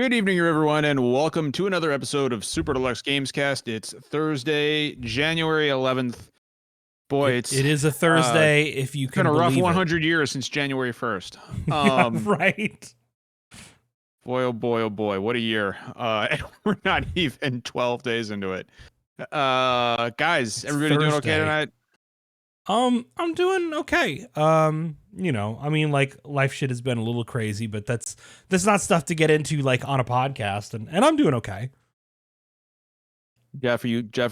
Good evening, everyone, and welcome to another episode of Super Deluxe Gamescast. It's Thursday, January 11th. Boy, it is a Thursday, if you can believe it. It's been a rough 100 years since January 1st. Yeah, right. Boy, oh boy, oh boy, what a year. And we're not even 12 days into it. Guys, everybody doing okay tonight? I'm doing okay. Like life shit has been a little crazy, but that's not stuff to get into like on a podcast, and I'm doing okay. Jeff, are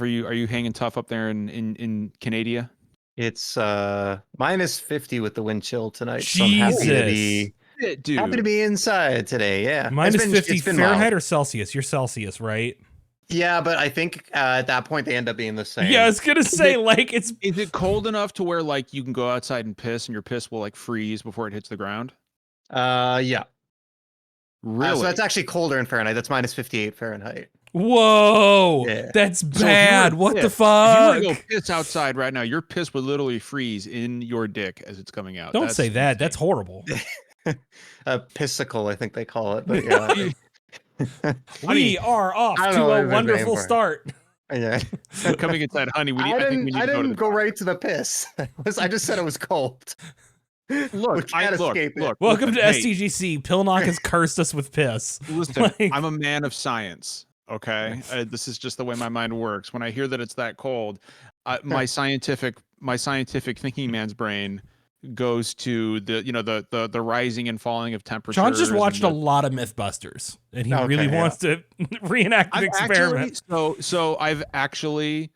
you hanging tough up there in Canada? It's minus 50 with the wind chill tonight. Jesus. So I'm happy to be inside today. Yeah. Minus 50 Fahrenheit mild. Or Celsius? You're Celsius, right? Yeah, but I think at that point they end up being the same. Yeah, I was gonna say is it cold enough to where like you can go outside and piss and your piss will like freeze before it hits the ground? Yeah. Really? So that's actually colder in Fahrenheit. That's minus 58 Fahrenheit. Whoa, yeah. That's bad. What the fuck? If you were to go piss outside right now, your piss would literally freeze in your dick as it's coming out. Don't say that. That's horrible. Pissicle, I think they call it. But yeah. We are off to a wonderful start. Yeah. Coming inside, honey. I didn't go right to the piss. I just said it was cold. Look. Welcome to SDGC. Pilnock has cursed us with piss. Listen, I'm a man of science. Okay, this is just the way my mind works. When I hear that it's that cold, my scientific thinking man's brain goes to the rising and falling of temperatures. John just watched a lot of Mythbusters, and he really wants to reenact an experiment. So I've actually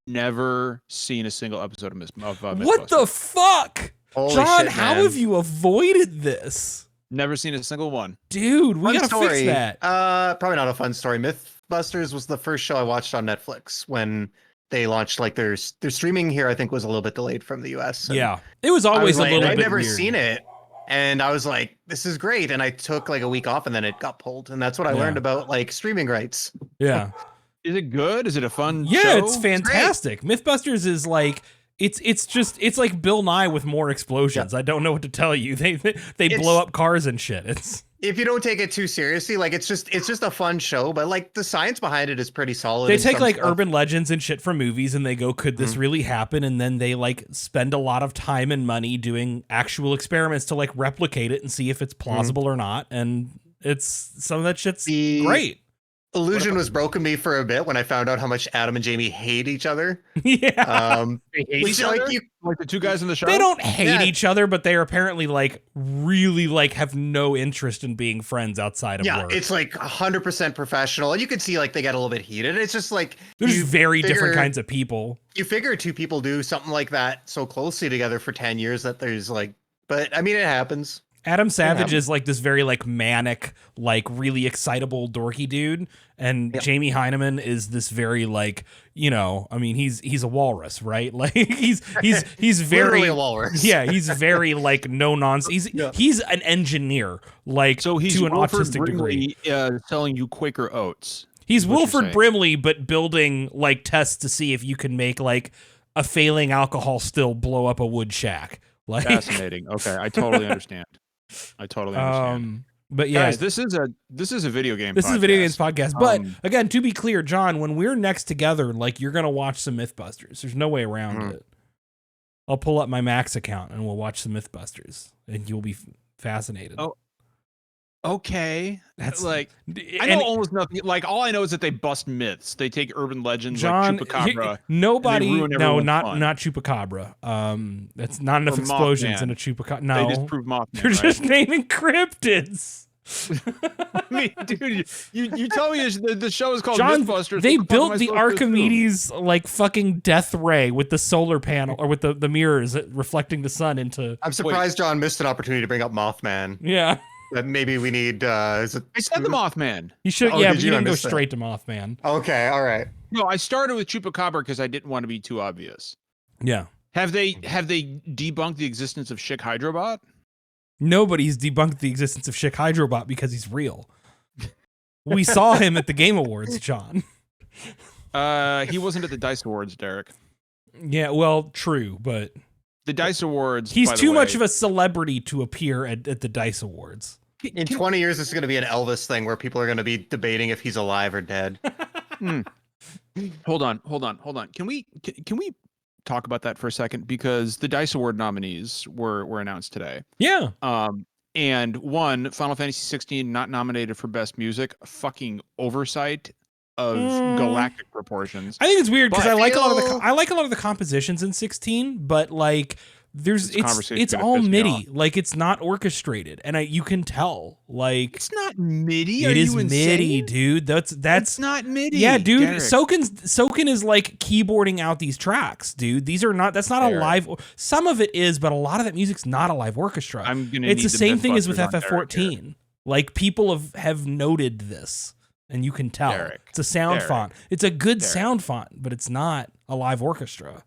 never seen a single episode of Mythbusters. What the fuck, Holy John? shit, how have you avoided this? Never seen a single one. Dude, we gotta fix that. Probably not a fun story. Mythbusters was the first show I watched on Netflix when they launched. Like their streaming here, I think, was a little bit delayed from the US. Yeah, it was always a little bit. I'd never weird. seen it, and I was like, "This is great." And I took like a week off, and then it got pulled, and that's what I learned about like streaming rights. Yeah, is it good? Is it a fun show? Yeah, it's fantastic. Mythbusters is like. It's like Bill Nye with more explosions. Yeah. I don't know what to tell you. They blow up cars and shit. If you don't take it too seriously, like it's just a fun show, but like the science behind it is pretty solid. They take like urban legends and shit from movies and they go, could this really happen? And then they like spend a lot of time and money doing actual experiments to like replicate it and see if it's plausible or not. And some of that shit's great. Illusion was broken me for a bit when I found out how much Adam and Jamie hate each other. Yeah. They hate each other? Like the two guys in the show? They don't hate each other, but they are apparently like really like have no interest in being friends outside of work. Yeah, it's like 100% professional. And you can see like they get a little bit heated. It's just like there's very different kinds of people. You figure two people do something like that so closely together for 10 years that there's like, but I mean, it happens. Adam Savage is like this very like manic, like really excitable, dorky dude. And Jamie Hyneman is this very like, I mean, he's a walrus, right? Like he's very a walrus. Yeah, he's very like no nonsense. He's an engineer, like so he's to an Wilford autistic Brimley, degree. Selling you Quaker Oats. He's Wilford Brimley, but building like tests to see if you can make like a failing alcohol still blow up a wood shack. Like fascinating. Okay, I totally understand. But yeah, guys, this is a video game. This is a video games podcast. But again, to be clear, John, when we're next together, like you're gonna watch some Mythbusters. There's no way around it. I'll pull up my Max account and we'll watch some Mythbusters, and you'll be fascinated. Oh, okay. That's like I know almost nothing. Like all I know is that they bust myths. They take urban legends John, like Chupacabra. Not Chupacabra. That's not enough explosions in a Chupacabra. No, they just prove Mothman. They're just naming cryptids. I mean, dude, you tell me the show is called John, Mythbusters. They built the Archimedes like fucking death ray with the solar panel or with the mirrors reflecting the sun into. I'm surprised John missed an opportunity to bring up Mothman. Yeah. That maybe we need. I said the Mothman. You should, but you didn't go straight to Mothman. Okay, all right. No, I started with Chupacabra because I didn't want to be too obvious. Yeah. Have they debunked the existence of Schick Hydrobot? Nobody's debunked the existence of Schick Hydrobot because he's real. We saw him at the Game Awards, John. He wasn't at the DICE Awards, Derek. Yeah, well, true, but the DICE Awards. He's too much of a celebrity to appear at the DICE Awards. In 20 years, this is going to be an Elvis thing where people are going to be debating if he's alive or dead. Hold on. Can we talk about that for a second? Because the DICE Award nominees were announced today. Yeah. And one, Final Fantasy 16 not nominated for Best Music, a fucking oversight of galactic proportions. I think it's weird because I like a lot Phil- of the compositions in 16, but like conversation it's gonna all piss me MIDI, like it's not orchestrated, and you can tell like It's not MIDI. it Are is you MIDI, insane? dude. That's It's not MIDI. yeah, dude. Derek. Soken is like keyboarding out these tracks, dude. These are not. That's not a live. Some of it is, but a lot of that music's not a live orchestra. I'm gonna. It's need the same thing as with Mythbusters on Derek here. FF14. Like people have noted this, and you can tell Derek. it's a sound Derek. font. It's a good Derek. sound font, but it's not a live orchestra.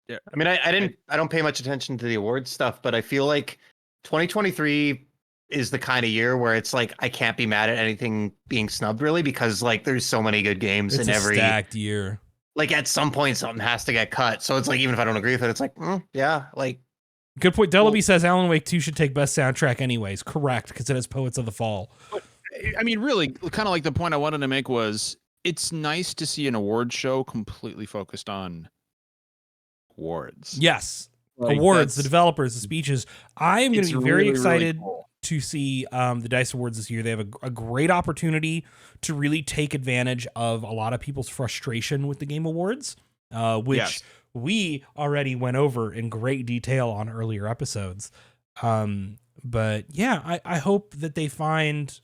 I mean, I don't pay much attention to the awards stuff, but I feel like 2023 is the kind of year where it's like I can't be mad at anything being snubbed really because like there's so many good games It's in a every stacked year. like at some point something has to get cut. So it's like even if I don't agree with it, it's like yeah, like Good point. Dellaby says Alan Wake 2 should take best soundtrack anyways. Correct, because it has Poets of the Fall. But, I mean, really, kind of like the point I wanted to make was it's nice to see an award show completely focused on awards. Yes. Like, Awards, the that's- developers, the speeches. I am going to be it's very really, really excited cool. to see the DICE Awards this year. They have a great opportunity to really take advantage of a lot of people's frustration with the Game Awards, which Yes. we already went over in great detail on earlier episodes. But yeah, I hope that they find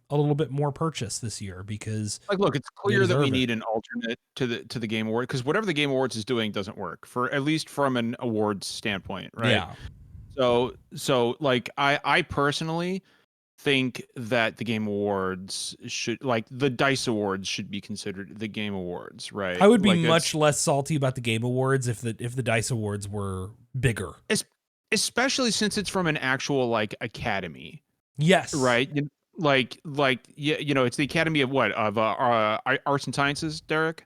a little bit more purchase this year because Like, look, it's clear that we deserve it. need an alternate to the Game Award because whatever the Game Awards is doing doesn't work for at least from an awards standpoint, right? yeah, So like I personally think that the Game Awards should like the DICE Awards should be considered the Game Awards, right? I would be Like, much less salty about the Game Awards if the DICE Awards were bigger. especially since it's from an actual like academy, Yes, right? Like yeah, it's the Academy of what of Arts and Sciences, Derek.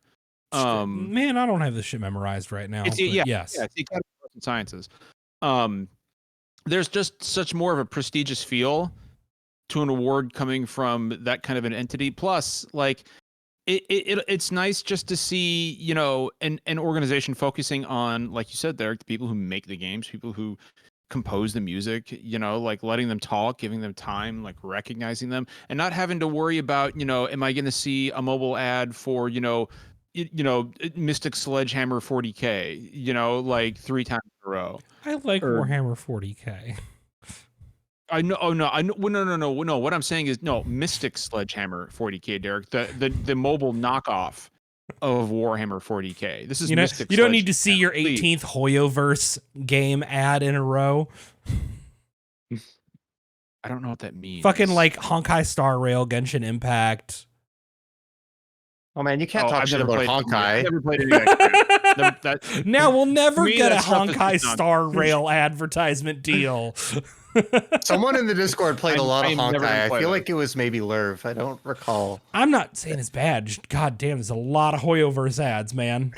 Man, I don't have this shit memorized right now. It's but yeah, yes. yeah, it's the Academy of Arts and Sciences. There's just such more of a prestigious feel to an award coming from that kind of an entity. Plus, like it's nice just to see, an organization focusing on, like you said, Derek, the people who make the games, people who compose the music, like letting them talk, giving them time, like recognizing them, and not having to worry about, am I going to see a mobile ad for, Mystic Sledgehammer 40K, like 3 times in a row. I like Or- Warhammer 40K. I know. Oh no! I know. No. What I'm saying is no. Mystic Sledgehammer 40K, Derek. The mobile knockoff of Warhammer 40K. This is Mystic. You don't need to see your Sledgehammer, please. 18th Hoyoverse game ad in a row. I don't know what that means. Fucking like Honkai Star Rail, Genshin Impact. oh man, you can't talk I've shit never about played. I've Honkai. never played any of that. That- Now we'll never me, get a that stuff is Honkai just Star Rail advertisement deal. Someone in the Discord played a lot of I'm never gonna Honkai. I play feel that. like it was maybe Lerv. I don't recall. I'm not saying it's bad. Just, God damn, there's a lot of Hoyoverse ads, man.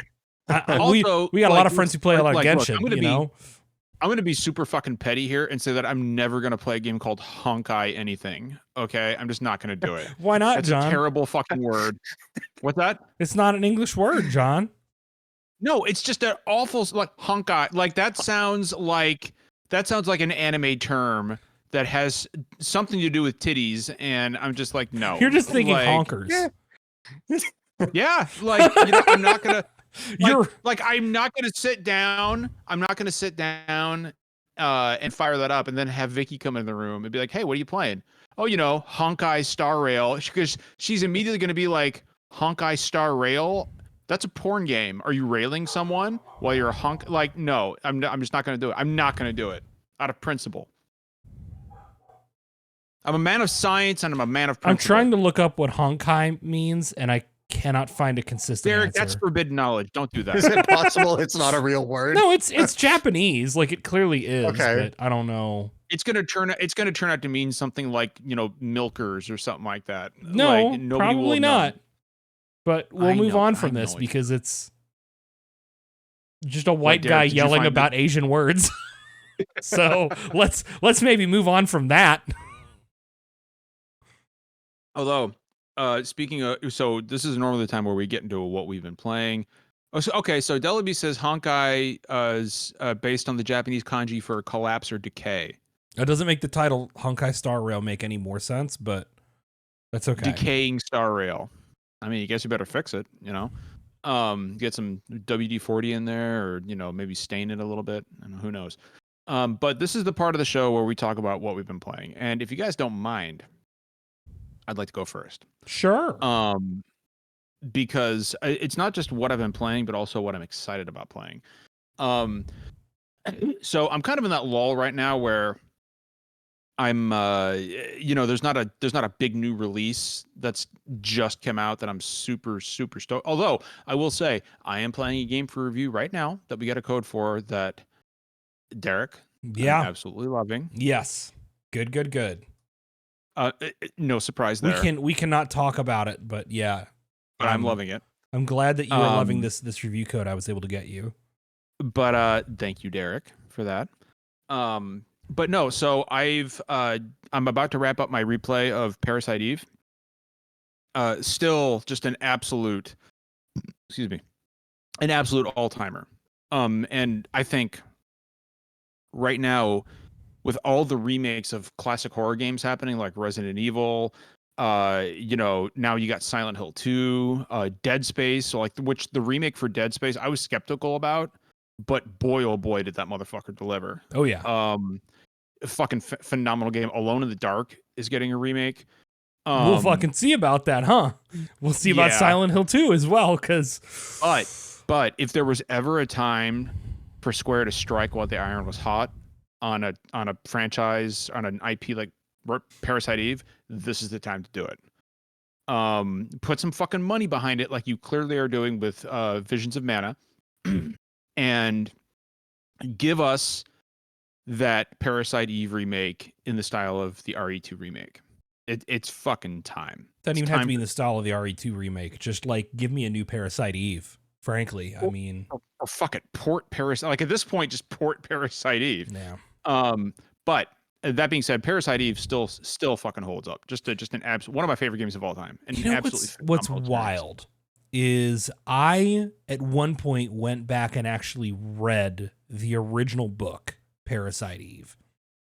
Also, we got a lot like, of friends who play a lot of look, Genshin. I'm gonna be super fucking petty here and say that I'm never gonna play a game called Honkai anything. Okay, I'm just not gonna do it. Why not, That's John? a terrible fucking word. What's that? It's not an English word, John. No, it's just an awful like Honkai. Like that sounds like an anime term that has something to do with titties, and I'm just like, no. You're just thinking like, honkers. Yeah, like I'm not gonna. You're I'm not gonna sit down. I'm not gonna sit down and fire that up, and then have Vicky come in the room and be like, "Hey, what are you playing?" Oh, Honkai Star Rail, because she's immediately gonna be like, "Honkai Star Rail? That's a porn game. Are you railing someone while you're a honk?" Like, no, I'm just not gonna do it. I'm not gonna do it out of principle. I'm a man of science and I'm a man of I'm principle. trying to look up what Honkai means, and I cannot find a consistent Derek, answer. that's forbidden knowledge. Don't do Is that. it possible it's not a real word? No, it's Japanese. Like it clearly is, Okay. but I don't know. It's gonna turn out to mean something like milkers or something like that. No, Like, nobody probably will know. not. But we'll I move know- on I from know this it. because it's just a white Derek, guy did you yelling find about Asian words. So let's maybe move on from that. Although, speaking of, so this is normally the time where we get into what we've been playing. Oh, so, okay, so Delaby says Honkai is based on the Japanese kanji for collapse or decay. That doesn't make the title Honkai Star Rail make any more sense, but that's okay. Decaying Star Rail. I mean, I guess you better fix it, you know? Get some WD-40 in there, or, you know, maybe stain it a little bit. I don't know, who knows? But this is the part of the show where we talk about what we've been playing. And if you guys don't mind, I'd like to go first. Sure. Because it's not just what I've been playing, but also what I'm excited about playing. So I'm kind of in that lull right now where I'm, you know, there's not a big new release that's just come out that I'm super stoked. Although I will say I am playing a game for review right now that we got a code for that Derek, Yeah, I'm absolutely loving. Yes. Good. No surprise there. We cannot talk about it, but yeah. But I'm loving it. I'm glad that you are loving this review code I was able to get you. But thank you, Derek, for that. But no, so I'm about to wrap up my replay of Parasite Eve. Still just an absolute all-timer. And I think right now, with all the remakes of classic horror games happening, like Resident Evil, you know, now you got Silent Hill 2, Dead Space, so like which the remake for Dead Space I was skeptical about, but boy oh boy did that motherfucker deliver. Oh yeah. Fucking phenomenal game. Alone in the Dark is getting a remake. We'll fucking see about that, huh? We'll see about Silent Hill 2 as well, because but if there was ever a time for Square to strike while the iron was hot on a franchise, on an IP like Parasite Eve, this is the time to do it. Put some fucking money behind it, like you clearly are doing with Visions of Mana, and give us that Parasite Eve remake in the style of the RE2 remake. It's fucking time. Doesn't even have to be in the style of the RE2 remake. Just like give me a new Parasite Eve. Frankly, I mean, or fuck it, port Parasite. Like at this point, just port Parasite Eve. Yeah. But that being said, Parasite Eve still fucking holds up. Just an one of my favorite games of all time. And you know what's wild is I at one point went back and actually read the original book Parasite Eve.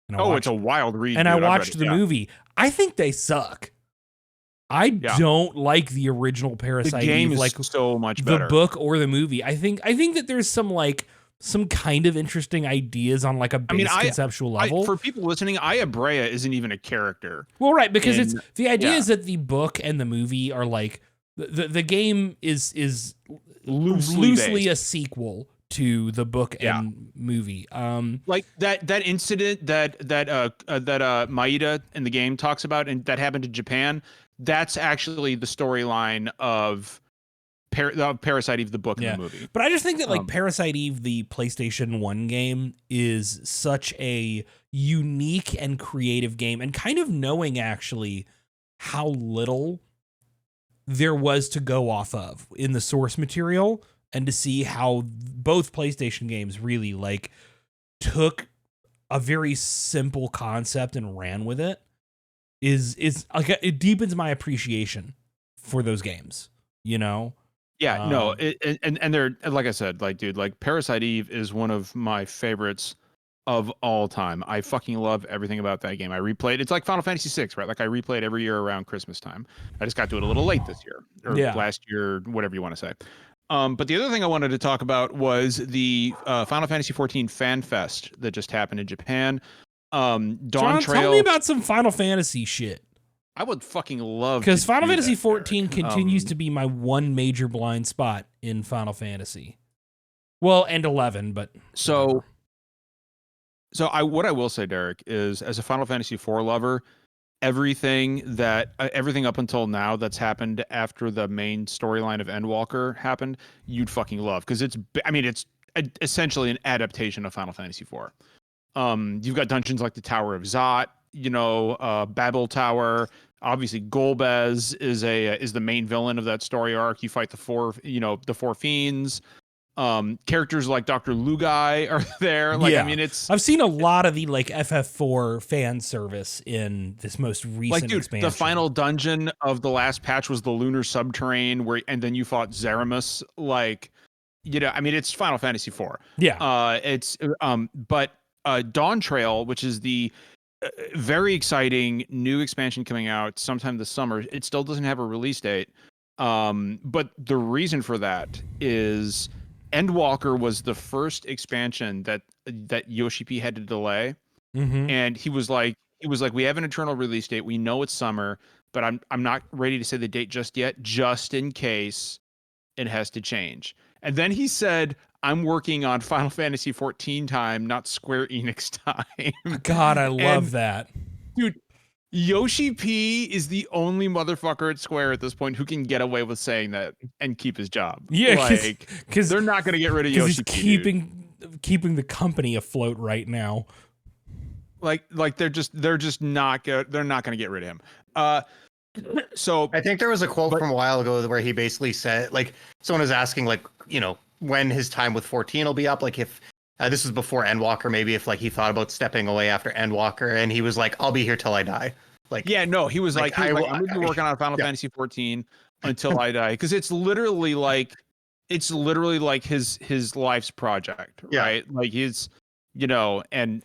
And it's a wild read. And I watched the movie. I think they suck. I don't like the original Parasite Eve. The game is like so much better. The book or the movie. I think that there's some kind of interesting ideas on like a base conceptual level. For people listening, Aya Brea isn't even a character. Well, right, because the idea is that the book and the movie are like the game is loosely a sequel to the book and movie. Like that incident that Maeda in the game talks about, and that happened in Japan. That's actually the storyline of Parasite Eve, the book and the movie. But I just think that like Parasite Eve, the PlayStation 1 game, is such a unique and creative game, and kind of knowing actually how little there was to go off of in the source material, and to see how both PlayStation games really like took a very simple concept and ran with it is like it deepens my appreciation for those games, you know? Yeah, no, and they're, like I said, like, dude, like Parasite Eve is one of my favorites of all time. I fucking love everything about that game. I replayed. It's like Final Fantasy VI, right? Like I replayed it every year around Christmas time. I just got to it a little late this year, or last year, whatever you want to say. But the other thing I wanted to talk about was the Final Fantasy XIV Fan Fest that just happened in Japan. Dawn John, Trail. tell me about some Final Fantasy shit. I would fucking love, because Final Fantasy XIV continues to be my one major blind spot in Final Fantasy. Well, and 11, but so what I will say, Derek, is as a Final Fantasy IV lover, everything up until now that's happened after the main storyline of Endwalker happened, you'd fucking love, because it's essentially an adaptation of Final Fantasy IV. You've got dungeons like the Tower of Zot, you know, Babel Tower. Obviously, Golbez is the main villain of that story arc. You fight the four fiends. Characters like Dr. Lugai are there. Like, I mean, it's I've seen a lot of the like FF4 fan service in this most recent like, dude, expansion. the final dungeon of the last patch was the lunar subterrane and then you fought Zeramus. Like, I mean, it's Final Fantasy IV. Yeah. But Dawn Trail, which is the very exciting new expansion coming out sometime this summer, it still doesn't have a release date. But the reason for that is Endwalker was the first expansion that Yoshi P had to delay, and he was like, we have an internal release date. We know it's summer, but I'm not ready to say the date just yet, just in case it has to change. And then he said, I'm working on Final Fantasy 14 time, not Square Enix time. God, I love that. Dude, Yoshi P is the only motherfucker at Square at this point who can get away with saying that and keep his job. Yeah, like, because they're not going to get rid of Yoshi P. He's keeping the company afloat right now. Like they're just not they're not going to get rid of him. So I think there was a quote from a while ago where he basically said, like, someone was asking, like, when his time with 14 will be up, like if this was before Endwalker, maybe if like he thought about stepping away after Endwalker, and he was like, I'll be here till I die. Like, yeah, no, he was like I'm going to be working on Final Fantasy 14 until I die, because it's literally like his life's project, right? Like he's and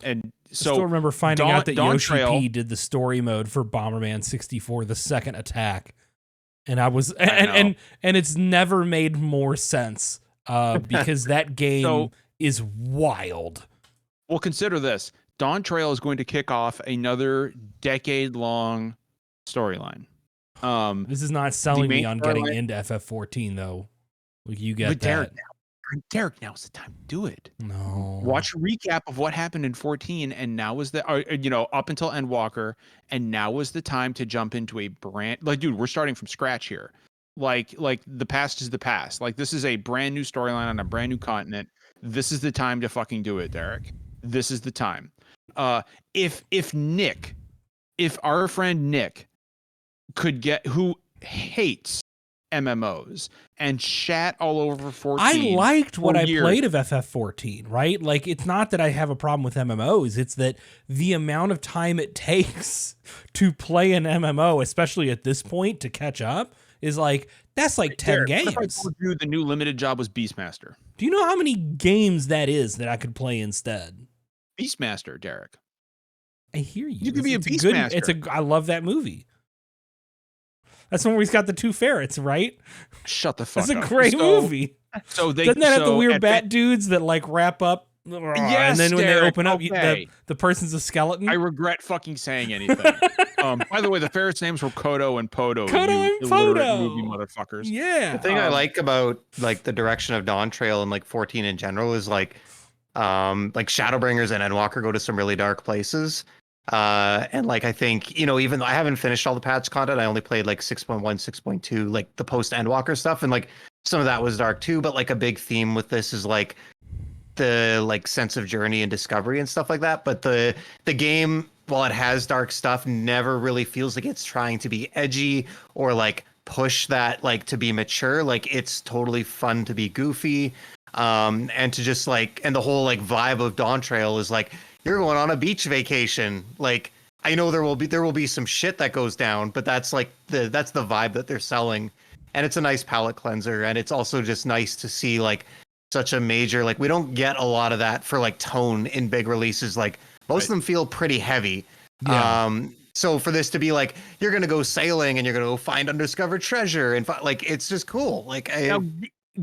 so I still remember finding out that Yoshi Trail, P did the story mode for Bomberman 64, the second attack, and I was and it's never made more sense because that game is wild. Well, consider this: Dawn Trail is going to kick off another decade-long storyline. This is not selling me on getting into FF14 though. Like, you get that. Derek, now's the time to do it. No. Watch a recap of what happened in 14, and now is the up until Endwalker, and now is the time to jump into a brand, like, dude, we're starting from scratch here. Like the past is the past. Like, this is a brand new storyline on a brand new continent. This is the time to fucking do it, Derek. This is the time. If our friend Nick who hates MMOs and chat all over 14. I liked what I played of FF14, right? Like, it's not that I have a problem with MMOs. It's that the amount of time it takes to play an MMO, especially at this point, to catch up, is like, that's like 10 games. What if I told you the new limited job was Beastmaster? Do you know how many games that is that I could play instead? Beastmaster, Derek. I hear you. You could be a Beastmaster. I love that movie. That's when he's got the two ferrets, right? Shut the fuck up. That's a great movie. So doesn't that have the weird bat dudes that like wrap up? Yes, and then when Derek, they open up, the person's a skeleton. I regret fucking saying anything. By the way, the ferrets' names were Kodo and Podo. Movie motherfuckers. Yeah. The thing I like about like the direction of Dawn Trail and like 14 in general is like Shadowbringers and Endwalker go to some really dark places. And like, I think, even though I haven't finished all the patch content, I only played like 6.1, 6.2, like the post Endwalker stuff. And like some of that was dark too, but like a big theme with this is like the like sense of journey and discovery and stuff like that. But the game, while it has dark stuff, never really feels like it's trying to be edgy or like push that like to be mature. Like, it's totally fun to be goofy. And to just like, and the whole like vibe of Dawn Trail is like, you're going on a beach vacation. Like, I know there will be some shit that goes down, but that's like that's the vibe that they're selling. And it's a nice palate cleanser. And it's also just nice to see like such a major, like, we don't get a lot of that for like tone in big releases. Like, most of them feel pretty heavy. Yeah. So for this to be like, you're going to go sailing and you're going to go find undiscovered treasure and like, it's just cool. Like,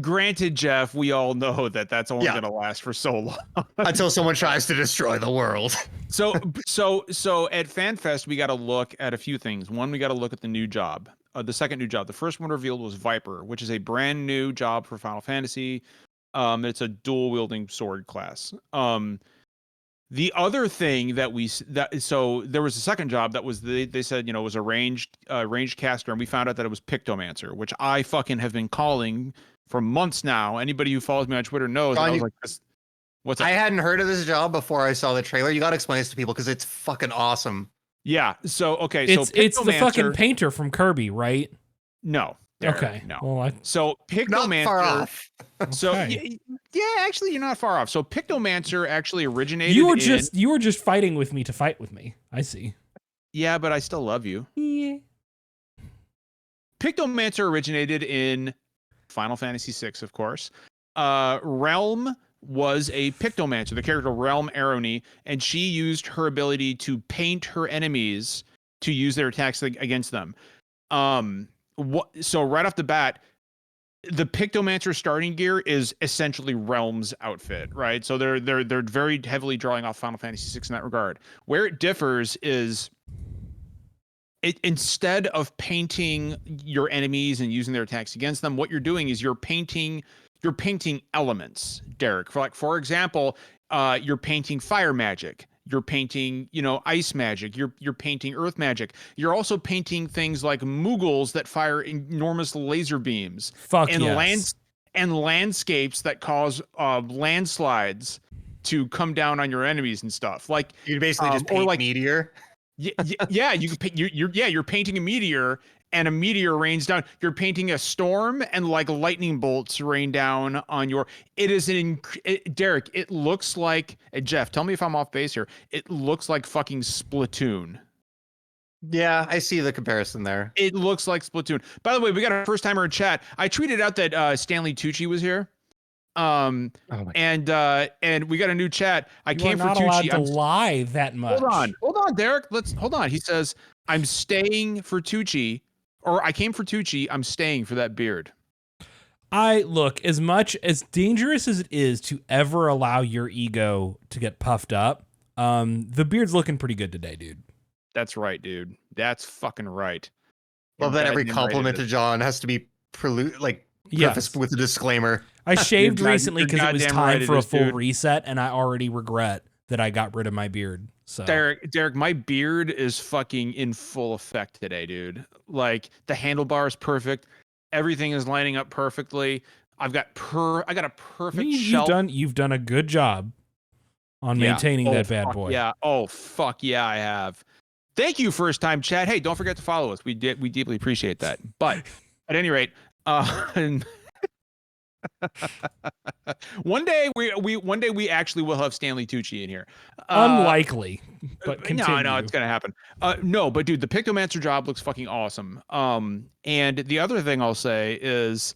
granted, Jeff, we all know that that's only going to last for so long until someone tries to destroy the world. So at FanFest, we got to look at a few things. One, we got to look at the new job, the second new job. The first one revealed was Viper, which is a brand new job for Final Fantasy. It's a dual wielding sword class. The other thing so there was a second job that was they said, was a ranged caster, and we found out that it was Pictomancer, which I fucking have been calling for months now. Anybody who follows me on Twitter knows. John, I was like, what's up? I hadn't heard of this job before I saw the trailer. You got to explain this to people because it's fucking awesome. Yeah. So okay. It's the fucking painter from Kirby, right? No. Derek, Okay. no. Well, So Not far Pictomancer. off. So okay. yeah, actually, you're not far off. So Pictomancer actually originated You were in. just fighting with me to fight with me. I see. Yeah, but I still love you. Yeah. Pictomancer originated in Final Fantasy VI, of course. Realm was a Pictomancer, the character Realm Aroni, and she used her ability to paint her enemies to use their attacks against them. So right off the bat, the Pictomancer starting gear is essentially Realm's outfit, right? So they're very heavily drawing off Final Fantasy VI in that regard. Where it differs is instead of painting your enemies and using their attacks against them, what you're doing is you're painting elements, Derek. For example, you're painting fire magic. You're painting, ice magic. You're painting earth magic. You're also painting things like Moogles that fire enormous laser beams. Fuck and yes. and landscapes that cause landslides to come down on your enemies and stuff. Like You basically just paint meteor. yeah, you can you're painting a meteor and a meteor rains down. You're painting a storm and like lightning bolts rain down on your. It is Derek. It looks like Jeff. Tell me if I'm off base here. It looks like fucking Splatoon. Yeah, I see the comparison there. It looks like Splatoon. By the way, we got a first timer in chat. I tweeted out that Stanley Tucci was here. And we got a new chat. I came for not Tucci. allowed to lie that much. Hold on, Derek. Hold on. He says, "I'm staying for Tucci," or "I came for Tucci. I'm staying for that beard." Look, as much as dangerous as it is to ever allow your ego to get puffed up, the beard's looking pretty good today, dude. That's right, dude. That's fucking right. Love that every compliment to John has to be prefaced with a disclaimer. I shaved recently because it was time right for a full dude. reset, and I already regret that I got rid of my beard. So Derek, my beard is fucking in full effect today, dude. Like the handlebar is perfect. Everything is lining up perfectly. I got a perfect shelf. You've done a good job on maintaining that bad boy. Yeah. Oh fuck yeah, I have. Thank you, first time chat. Hey, don't forget to follow us. We deeply appreciate that. But at any rate, one day we actually will have Stanley Tucci in here. Unlikely, but continue. No, it's gonna happen. No, but dude, the Pictomancer job looks fucking awesome. And the other thing I'll say is,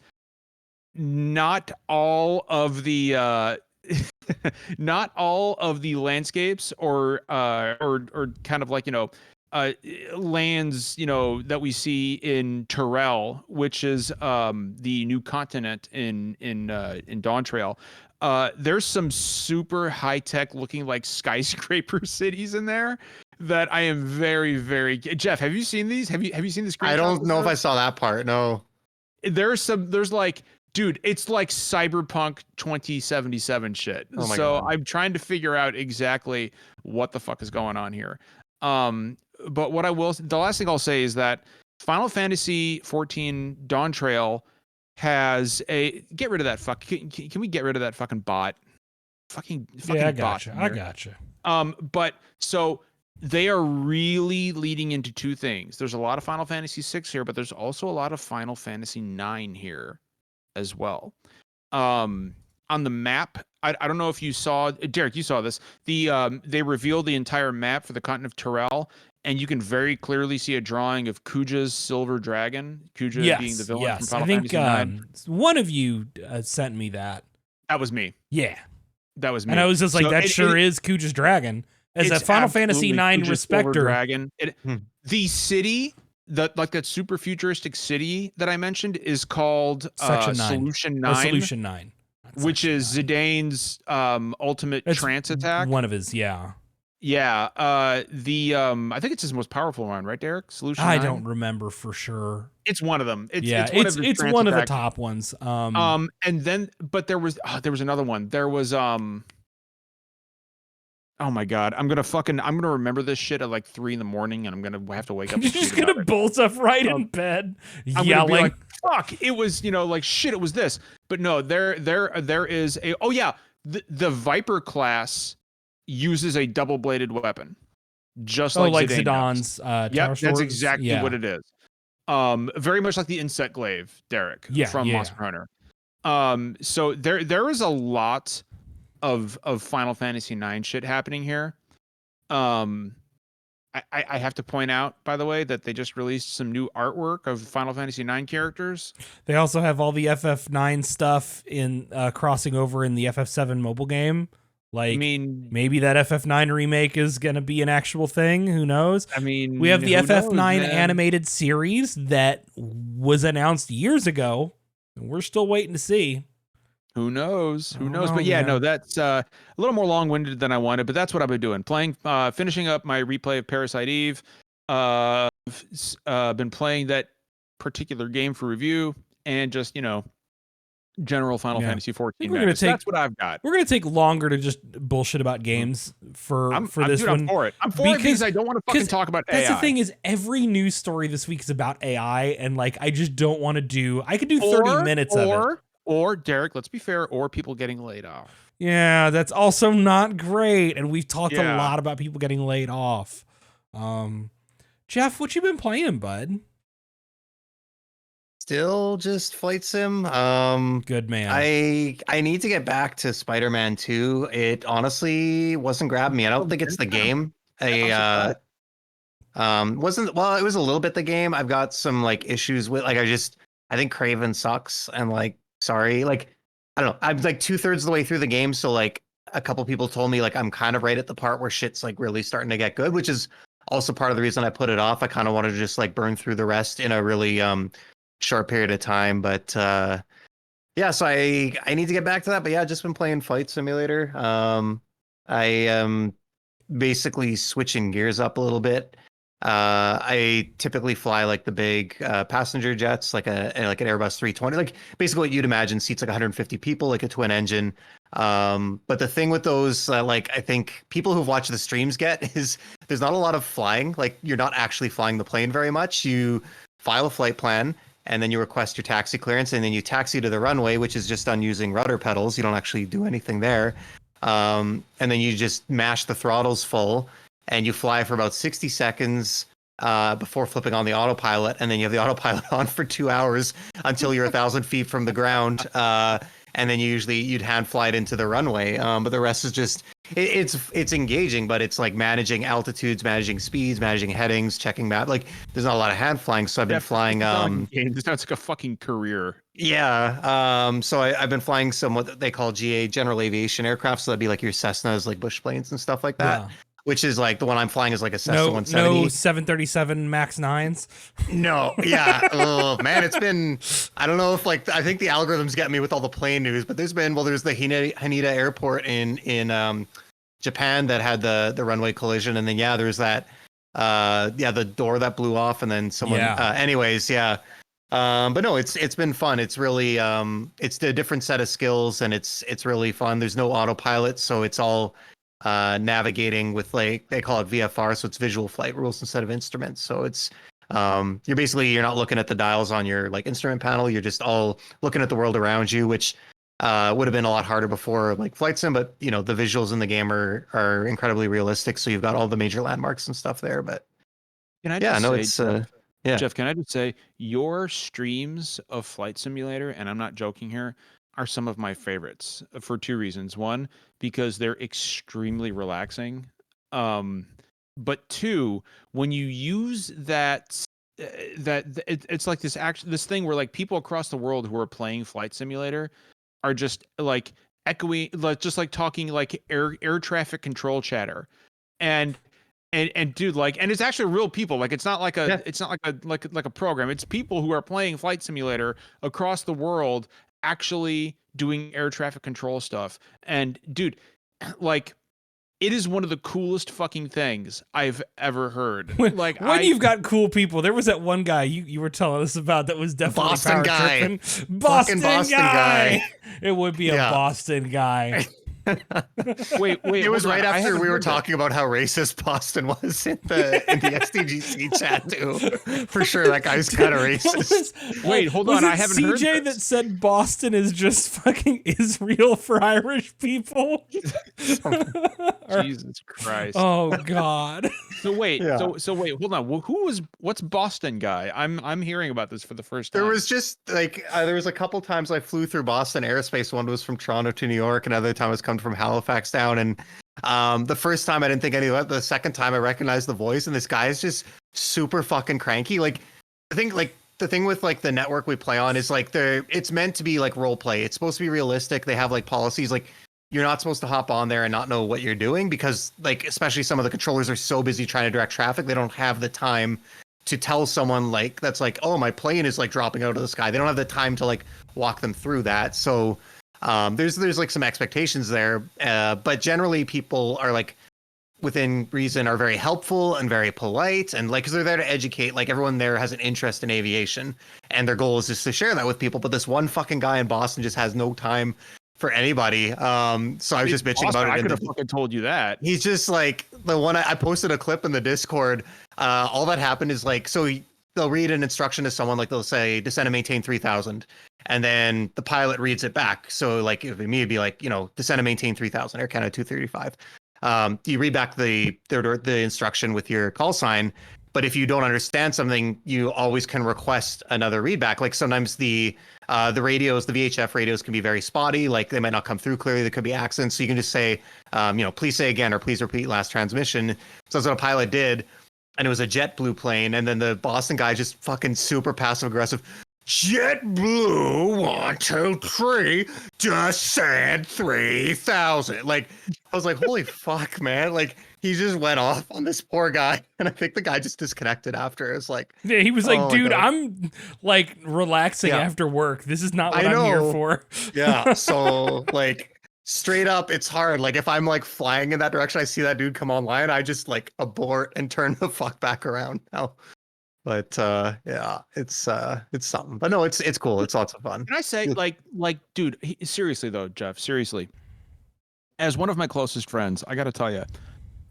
not all of the not all of the landscapes or kind of like lands that we see in Terrell, which is the new continent in Dawntrail. There's some super high tech looking like skyscraper cities in there that I am very, very. Jeff, have you seen these? Have you seen the screen? I don't know if I saw that part. No. There's like, dude, it's like Cyberpunk 2077 shit. Oh my God. God. I'm trying to figure out exactly what the fuck is going on here. But the last thing I'll say is that Final Fantasy 14 Dawntrail has get rid of that fuck. Can we get rid of that fucking bot? Fucking I bot. gotcha. But so they are really leading into two things. There's a lot of Final Fantasy 6 here, but there's also a lot of Final Fantasy 9 here as well. On the map, I don't know if you saw, Derek, you saw this. They revealed the entire map for the continent of Terrell, and you can very clearly see a drawing of Kuja's silver dragon. Kuja being the villain from Final Fantasy 9. One of you sent me that. That was me. Yeah. That was me. And I was just like, that is Kuja's dragon. As a Final Fantasy 9 respecter. Dragon. The city, that super futuristic city that I mentioned is called Solution 9. Solution 9. Which is Zidane's ultimate trance attack. One of his, yeah. Yeah. I think it's his most powerful one, right, Derek? Solution 9? I don't remember for sure. It's one of them. It's one of the top ones. And then, but there was another one. There was oh my God, I'm gonna remember this shit at like 3 a.m. and I'm gonna have to wake up. You're just gonna bolt up right in bed, yelling. Like, fuck! It was like shit. It was this, but no. There is a. Oh yeah, the Viper class uses a double-bladed weapon, just like Zidane's. Yeah, that's exactly what it is. very much like the insect glaive, Derek, Yeah, from yeah. Monster Hunter. So there is a lot of Final Fantasy IX shit happening here. I have to point out, by the way, that they just released some new artwork of Final Fantasy IX characters. They also have all the FF9 stuff in crossing over in the FF7 mobile game. Like, I mean, maybe that FF9 remake is going to be an actual thing. Who knows? I mean, We have the who FF9 knows, man? animated series that was announced years ago, and we're still waiting to see. Who knows? I Who don't knows? know, But yeah, man. no, that's a little more long-winded than I wanted, but that's what I've been doing. Finishing up my replay of Parasite Eve. Been playing that particular game for review, and just, general Final Yeah. Fantasy 14 we're gonna madness. take- That's what I've got. We're gonna take longer to just bullshit about games for this dude, one. I'm for it. I'm for it because I don't want to fucking talk about AI. That's the thing, is every news story this week is about AI, and like I just don't want to do. I could do 30 minutes of it. Or Derek, let's be fair, or people getting laid off. Yeah, that's also not great. And we've talked a Yeah. lot about people getting laid off. Jeff, what you been playing, bud? Still just flight sim. Good man. I need to get back to Spider-Man 2. It honestly wasn't grabbing me. I don't think it's the game. It was a little bit the game. I've got some like issues with, like, I think Craven sucks, and like, sorry, like, I don't know. I'm like 2/3 of the way through the game, so like a couple people told me like I'm kind of right at the part where shit's like really starting to get good, which is also part of the reason I put it off. I kind of wanted to just like burn through the rest in a really short period of time, but yeah, so I need to get back to that. But yeah, just been playing Flight Simulator. I am basically switching gears up a little bit. I typically fly like the big passenger jets, like an Airbus 320, like basically what you'd imagine, seats like 150 people, like a twin engine. But the thing with those, like I think people who've watched the streams get, is there's not a lot of flying. Like you're not actually flying the plane very much. You file a flight plan, and then you request your taxi clearance, and then you taxi to the runway, which is just done using rudder pedals. You don't actually do anything there. And then you just mash the throttles full, and you fly for about 60 seconds before flipping on the autopilot, and then you have the autopilot on for 2 hours until you're 1,000 feet from the ground. And then you'd hand fly it into the runway. But the rest is just it's engaging, but it's like managing altitudes, managing speeds, managing headings, checking map. Like there's not a lot of hand flying, so I've been flying. This sounds like a fucking career. Yeah. So I've been flying some what they call GA, general aviation aircraft. So that'd be like your Cessnas, like bush planes and stuff like that. Yeah. Which is like the one I'm flying is like a Cessna 170. No 737 MAX 9s. No, yeah. Oh man, it's been, I don't know if like, I think the algorithms get me with all the plane news, but there's the Haneda Airport in Japan that had the runway collision, and then there's that the door that blew off, and then someone anyways, yeah. But no, it's been fun. It's really it's a different set of skills, and it's really fun. There's no autopilot, so it's all navigating with, like, they call it VFR, so it's visual flight rules instead of instruments. So it's you're not looking at the dials on your like instrument panel, you're just all looking at the world around you, which would have been a lot harder before like flight sim, but the visuals in the game are incredibly realistic, so you've got all the major landmarks and stuff there. But can I just Jeff, can I just say your streams of Flight Simulator, and I'm not joking here, are some of my favorites for two reasons. One, because they're extremely relaxing. But two, when you use it's like this thing where like people across the world who are playing Flight Simulator are just like echoing, like just like talking like air traffic control chatter. And dude, like, and it's actually real people. Like, it's not like a program. It's people who are playing Flight Simulator across the world, actually doing air traffic control stuff. And dude, like, it is one of the coolest fucking things I've ever heard. When you've got cool people, there was that one guy you were telling us about that was definitely Boston guy. Boston guy. It would be a Boston guy. Wait, It was hold on. right I after haven't we were heard that. talking about how racist Boston was in the SDGC chat too. For sure, that guy's kind of racist. Wait, hold was on, it I haven't heard CJ this. that said Boston is just fucking Israel for Irish people? Or- Jesus Christ. oh God. So wait, Yeah. so wait, hold on. What's Boston guy? I'm hearing about this for the first time. There was just like there was a couple times I flew through Boston airspace. One was from Toronto to New York, another time I was coming from Halifax down. And the first time I didn't think any of it. The second time I recognized the voice, and this guy is just super fucking cranky. Like the thing with like the network we play on is like it's meant to be like role play. It's supposed to be realistic. They have like policies like you're not supposed to hop on there and not know what you're doing because like especially some of the controllers are so busy trying to direct traffic, they don't have the time to tell someone like that's like, oh, my plane is like dropping out of the sky. They don't have the time to like walk them through that. So there's like some expectations there, but generally people are like within reason are very helpful and very polite and like because they're there to educate. Like everyone there has an interest in aviation and their goal is just to share that with people. But this one fucking guy in Boston just has no time for anybody. So I was just bitching about it. I could have fucking told you that. He's just like the one I posted a clip in the Discord. All that happened is like, they'll read an instruction to someone, like they'll say descend and maintain 3,000. And then the pilot reads it back. So like if me, it'd be like, descend and maintain 3,000, Air Canada 235. You read back the instruction with your call sign. But if you don't understand something, you always can request another readback. Like sometimes the radios, the VHF radios can be very spotty. Like they might not come through clearly. There could be accents. So you can just say, please say again, or please repeat last transmission. So that's what a pilot did. And it was a JetBlue plane. And then the Boston guy just fucking super passive aggressive. JetBlue 1, 2, 3, descend 3,000. Like I was like, holy fuck, man! Like he just went off on this poor guy, and I think the guy just disconnected after. It's like, Yeah, he was like, oh, dude, God. I'm like relaxing Yeah. after work. This is not what I I'm here know. for. Yeah. So like straight up, it's hard. Like if I'm like flying in that direction, I see that dude come online, I just like abort and turn the fuck back around now. But yeah, it's something. But no, it's cool. It's lots of fun. Can I say, like, dude, seriously though, Jeff, seriously, as one of my closest friends, I got to tell you,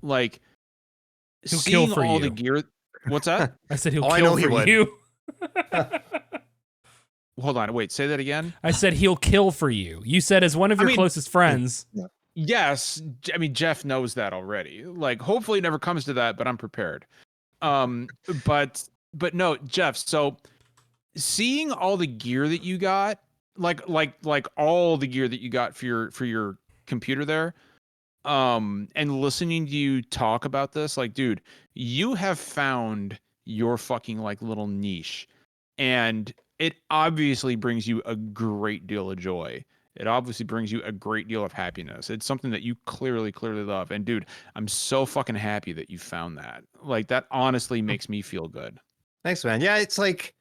like, He'll seeing kill for all you. the gear. What's that? I said he'll Oh, I kill know he for would. you. Hold on, wait, say that again. I said he'll kill for you. You said as one of your closest friends. Yes, I mean Jeff knows that already. Like, hopefully, it never comes to that, but I'm prepared. But no, Jeff. So, seeing all the gear that you got, like all the gear that you got for your computer there, and listening to you talk about this, like, dude, you have found your fucking like little niche, and it obviously brings you a great deal of joy. It obviously brings you a great deal of happiness. It's something that you clearly love. And dude, I'm so fucking happy that you found that. Like that honestly makes me feel good. Thanks, man. Yeah, it's like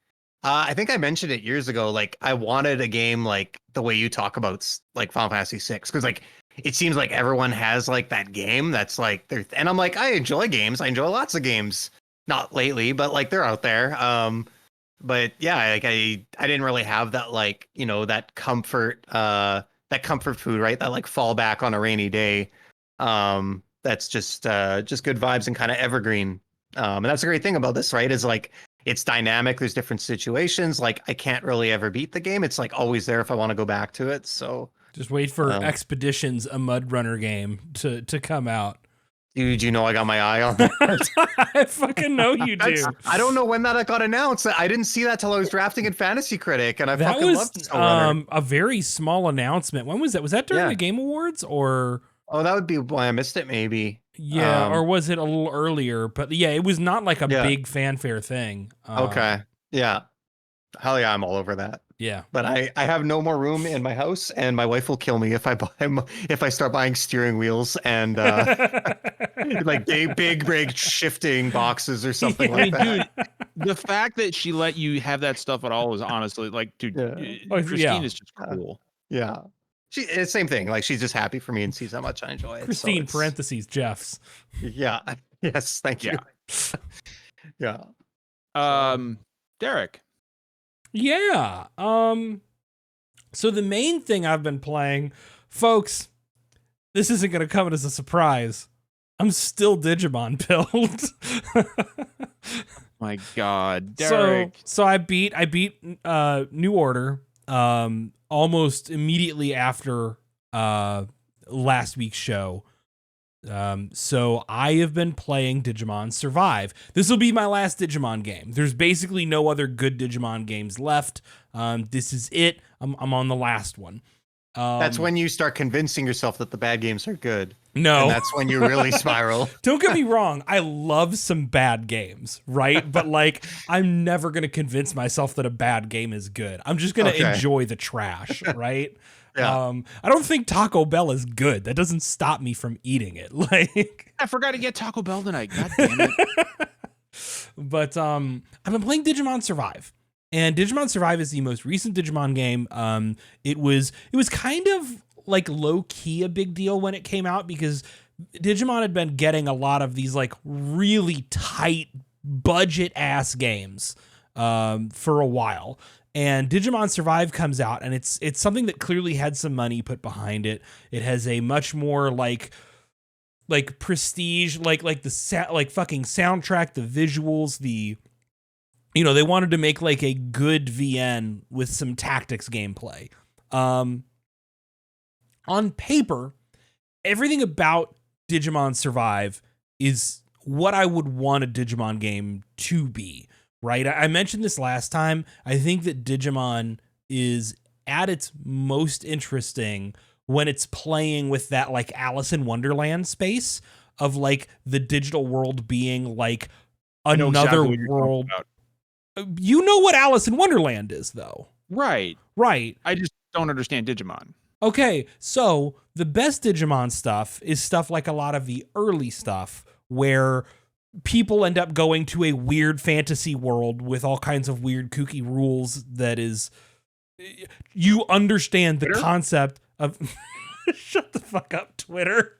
I think I mentioned it years ago. Like I wanted a game like the way you talk about like Final Fantasy VI, because like it seems like everyone has like that game that's like and I'm like, I enjoy games. I enjoy lots of games. Not lately, but like they're out there. But yeah, like I didn't really have that like, that comfort food, right? That like fallback on a rainy day. That's just good vibes and kind of evergreen. And that's a great thing about this, right? Is like it's dynamic. There's different situations. Like I can't really ever beat the game. It's like always there if I want to go back to it. So just wait for Expeditions, a Mud Runner game to come out. Dude, you know I got my eye on that. I fucking know you do. I don't know when that got announced. I didn't see that till I was drafting in Fantasy Critic, and I that fucking loved Snow Runner. A very small announcement. When was that? Was that during the Game Awards or? Oh, that would be why I missed it, maybe. Yeah, or was it a little earlier? But yeah, it was not like a big fanfare thing. Okay. Yeah. Hell yeah, I'm all over that. Yeah. But I have no more room in my house, and my wife will kill me if I start buying steering wheels and like big shifting boxes or something like that. Dude, the fact that she let you have that stuff at all is honestly like, dude, Christine is just cool. Yeah. It's same thing. Like she's just happy for me and sees how much I enjoy it. Christine parentheses Jeff's. Yeah. Yes. Thank you. Yeah. Derek. Yeah. So the main thing I've been playing, folks, this isn't going to come as a surprise. I'm still Digimon build. My God, Derek. So I beat New Order almost immediately after last week's show. So I have been playing Digimon Survive. This will be my last Digimon game. There's basically no other good Digimon games left. This is it. I'm on the last one. That's when you start convincing yourself that the bad games are good. No. And that's when you really spiral. Don't get me wrong. I love some bad games, right? But like, I'm never going to convince myself that a bad game is good. I'm just going to enjoy the trash, right? Yeah. I don't think Taco Bell is good. That doesn't stop me from eating it. Like, I forgot to get Taco Bell tonight. God damn it. But I've been playing Digimon Survive. And Digimon Survive is the most recent Digimon game. It was kind of like low key a big deal when it came out because Digimon had been getting a lot of these like really tight budget ass games for a while. And Digimon Survive comes out, and it's something that clearly had some money put behind it. It has a much more like prestige, like fucking soundtrack, the visuals, they wanted to make like a good VN with some tactics gameplay. On paper, everything about Digimon Survive is what I would want a Digimon game to be, right? I mentioned this last time. I think that Digimon is at its most interesting when it's playing with that like Alice in Wonderland space of like the digital world being like another world. You know what Alice in Wonderland is, though. Right. I just don't understand Digimon. Okay, so the best Digimon stuff is stuff like a lot of the early stuff where people end up going to a weird fantasy world with all kinds of weird kooky rules that is... You understand the concept of... Shut the fuck up, Twitter.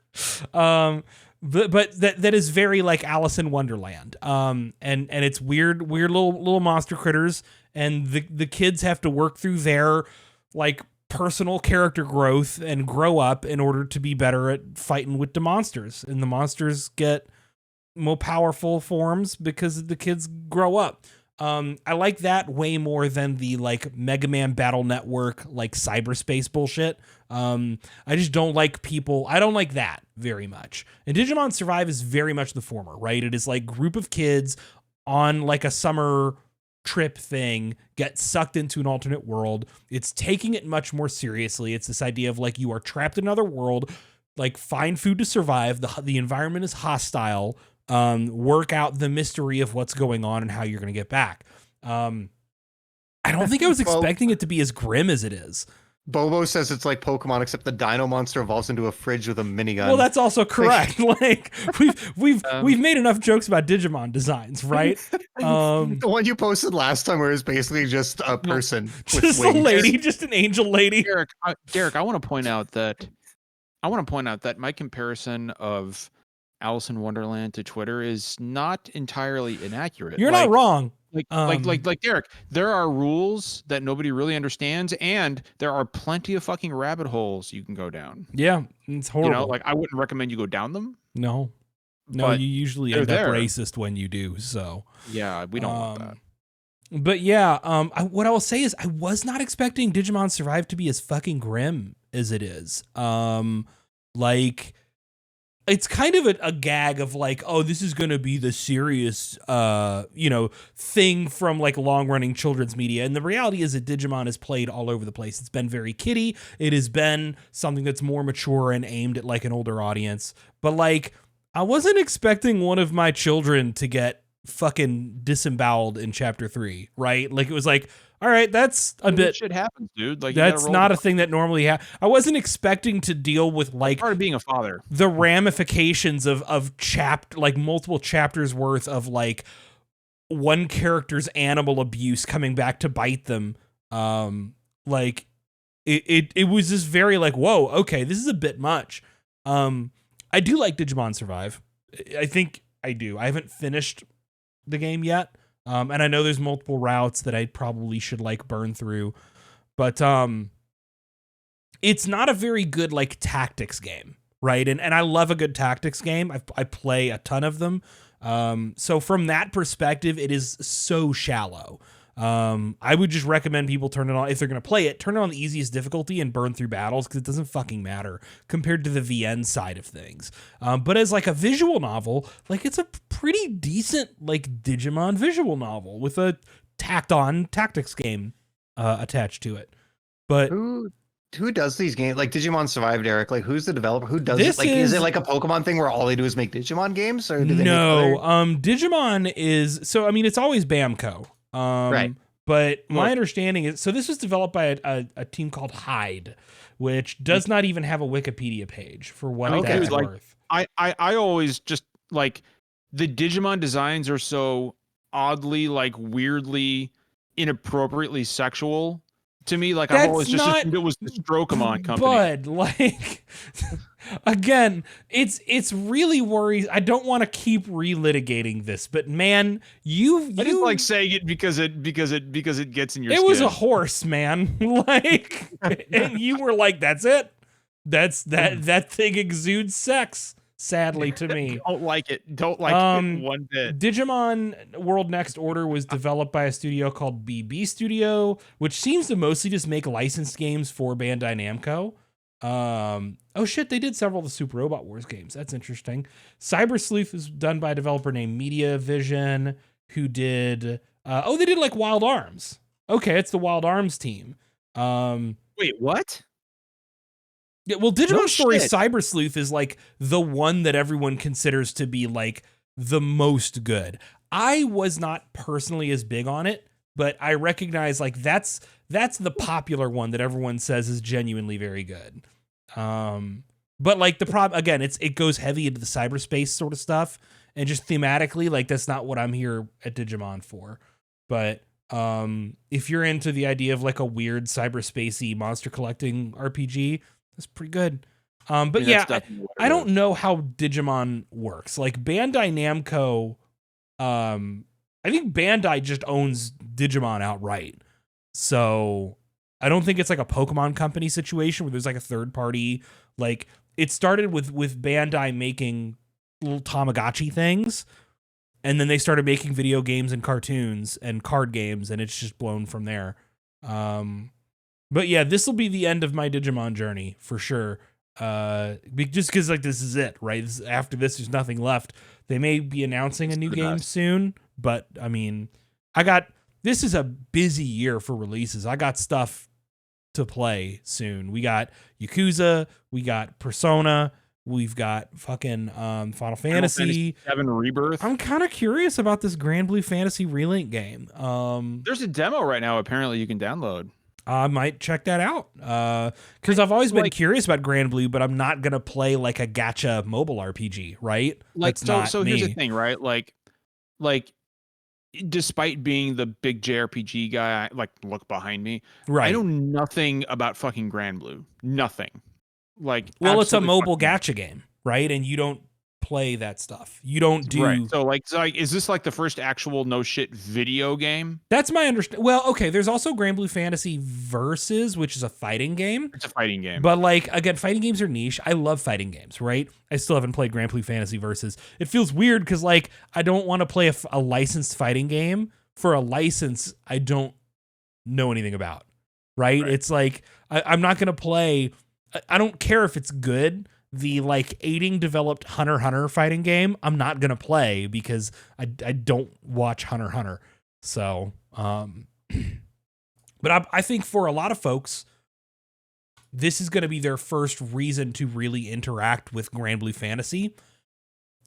But that is very like Alice in Wonderland. And it's weird little monster critters, and the kids have to work through their like personal character growth and grow up in order to be better at fighting with the monsters. And the monsters get more powerful forms because the kids grow up. I like that way more than the like Mega Man Battle Network, like cyberspace bullshit. I just don't like I don't like that very much. And Digimon Survive is very much the former, right? It is like group of kids on like a summer trip thing get sucked into an alternate world. It's taking it much more seriously. It's this idea of like you are trapped in another world, like find food to survive. The environment is hostile. Work out the mystery of what's going on and how you're going to get back. I don't think I was expecting it to be as grim as it is. Bobo says it's like Pokemon, except the Dino monster evolves into a fridge with a minigun. Well, that's also correct. Like we've made enough jokes about Digimon designs, right? The one you posted last time where it's basically just a person with just wings. a lady, just an angel lady. Derek, I want to point out that my comparison of Alice in Wonderland to Twitter is not entirely inaccurate. You're not wrong. Like Derek, there are rules that nobody really understands, and there are plenty of fucking rabbit holes you can go down. Yeah, it's horrible. You know, like I wouldn't recommend you go down them. No, you usually end up racist when you do. So yeah, we don't want that. But yeah, what I will say is I was not expecting Digimon Survive to be as fucking grim as it is. Like, it's kind of a gag of like, oh, this is going to be the serious, thing from like long running children's media. And the reality is that Digimon is played all over the place. It's been very kiddie. It has been something that's more mature and aimed at like an older audience. But like, I wasn't expecting one of my children to get fucking disemboweled in chapter 3, right? Like, it was like, all right, that's a bit. Shit happens, dude. Like, that's not a thing that normally happens. I wasn't expecting to deal with like part of being a father, the ramifications of multiple chapters worth of like one character's animal abuse coming back to bite them. Like it was just very like, whoa, okay, this is a bit much. I do like Digimon Survive. I think I do. I haven't finished the game yet. And I know there's multiple routes that I probably should like burn through, but it's not a very good like tactics game, right? And I love a good tactics game. I play a ton of them. So from that perspective, it is so shallow. I would just recommend people turn it on if they're going to play it. Turn it on the easiest difficulty and burn through battles because it doesn't fucking matter compared to the VN side of things. But as like a visual novel, like it's a pretty decent like Digimon visual novel with a tacked on tactics game attached to it. But who does these games? Like Digimon Survived, Eric. Like who's the developer? Who does This it? Like is it is- like a Pokemon thing where all they do is make Digimon games, or do they no, make other... Digimon is so. I mean, it's always Bamco. Right. But my understanding is, so this was developed by a team called Hyde, which does not even have a Wikipedia page for what that's like, worth. I always just like the Digimon designs are so oddly, like weirdly, inappropriately sexual to me. Like I've always just assumed it was the Strokomon company. But like, again, it's really worries. I don't want to keep relitigating this, but man, you I just like saying it because it gets in your it skin. was a horse, man. Like, and you were like, that's it. That thing exudes sex. Sadly to me. Don't like it. Don't like it one bit. Digimon World Next Order was developed by a studio called BB Studio, which seems to mostly just make licensed games for Bandai Namco. Oh shit, they did several of the Super Robot Wars games. That's interesting. Cyber Sleuth is done by a developer named Media Vision, who did they did like Wild Arms. Okay, it's the Wild Arms team. Wait, what? Yeah, well, Digimon Story shit. Cyber Sleuth is like the one that everyone considers to be like the most good. I was not personally as big on it, but I recognize like that's the popular one that everyone says is genuinely very good. But like the problem again, it goes heavy into the cyberspace sort of stuff, and just thematically, like that's not what I'm here at Digimon for. But if you're into the idea of like a weird cyberspacey monster collecting RPG, that's pretty good. But yeah, I don't know how Digimon works. Like Bandai Namco, I think Bandai just owns Digimon outright. So I don't think it's like a Pokemon company situation where there's like a third party. Like it started with Bandai making little Tamagotchi things, and then they started making video games and cartoons and card games, and it's just blown from there. But yeah, this will be the end of my Digimon journey for sure. Just because like this is it, right? After this, there's nothing left. They may be announcing a new game soon, but I mean, this is a busy year for releases. I got stuff to play soon. We got Yakuza, we got Persona, we've got fucking Final Fantasy 7 Rebirth. I'm kind of curious about this Grand Blue Fantasy Relink game. There's a demo right now apparently you can download. I might check that out because I've always been curious about Grand Blue, but I'm not gonna play like a gacha mobile RPG, right? Like That's so not here's me. the thing, right? Like despite being the big JRPG guy, like look behind me, Right. I know nothing about fucking Grand Blue. Nothing. Like, well, it's a absolutely mobile fucking- gacha game, right? And you don't play that stuff. You don't do. Right. So like, is this like the first actual no shit video game? That's my understanding. Well, okay. There's also Grand Blue Fantasy Versus, which is a fighting game. It's a fighting game. But like again, fighting games are niche. I love fighting games, right? I still haven't played Grand Blue Fantasy Versus. It feels weird because like I don't want to play a licensed fighting game for a license I don't know anything about, right? It's like I'm not gonna play. I don't care if it's good. The like aiding developed Hunter x Hunter fighting game, I'm not gonna play because I don't watch Hunter x Hunter. So, but I think for a lot of folks, this is going to be their first reason to really interact with Grand Blue Fantasy.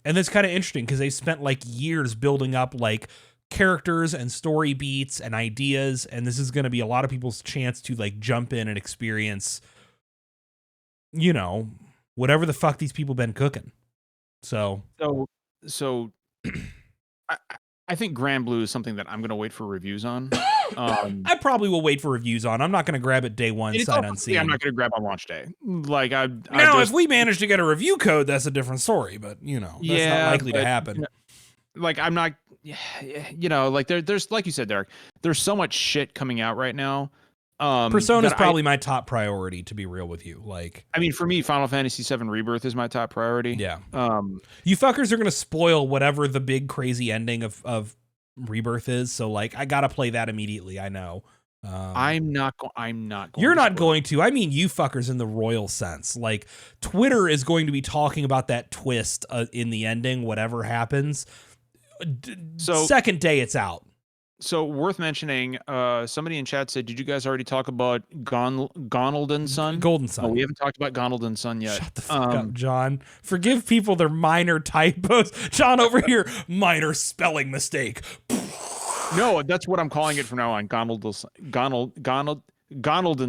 And that's kind of interesting because they spent like years building up like characters and story beats and ideas. And this is going to be a lot of people's chance to like jump in and experience, you know, whatever the fuck these people been cooking. So I think Grand Blue is something that I'm going to wait for reviews on. I probably will wait for reviews on. I'm not going to grab it day one, sight unseen. I'm not going to grab on launch day. Like if we manage to get a review code, that's a different story. But you know, that's not likely to happen. Like I'm not, you know, like there's like you said, Derek. There's so much shit coming out right now Persona's that probably my top priority, to be real with you. Like, I mean, for me, Final Fantasy VII Rebirth is my top priority. yeah. Um, You fuckers are going to spoil whatever the big crazy ending of Rebirth is. So like, I got to play that immediately. I know. I'm not going. You're not spoil going to. I mean, you fuckers in the royal sense. Like, Twitter is going to be talking about that twist in the ending, whatever happens. So Second day it's out. So worth mentioning, somebody in chat said, did you guys already talk about Gonald Son? Golden Sun. No, we haven't talked about Gonald Son yet. Shut the fuck up, John. Forgive people their minor typos. John over here, minor spelling mistake. No, that's what I'm calling it from now on. Gonald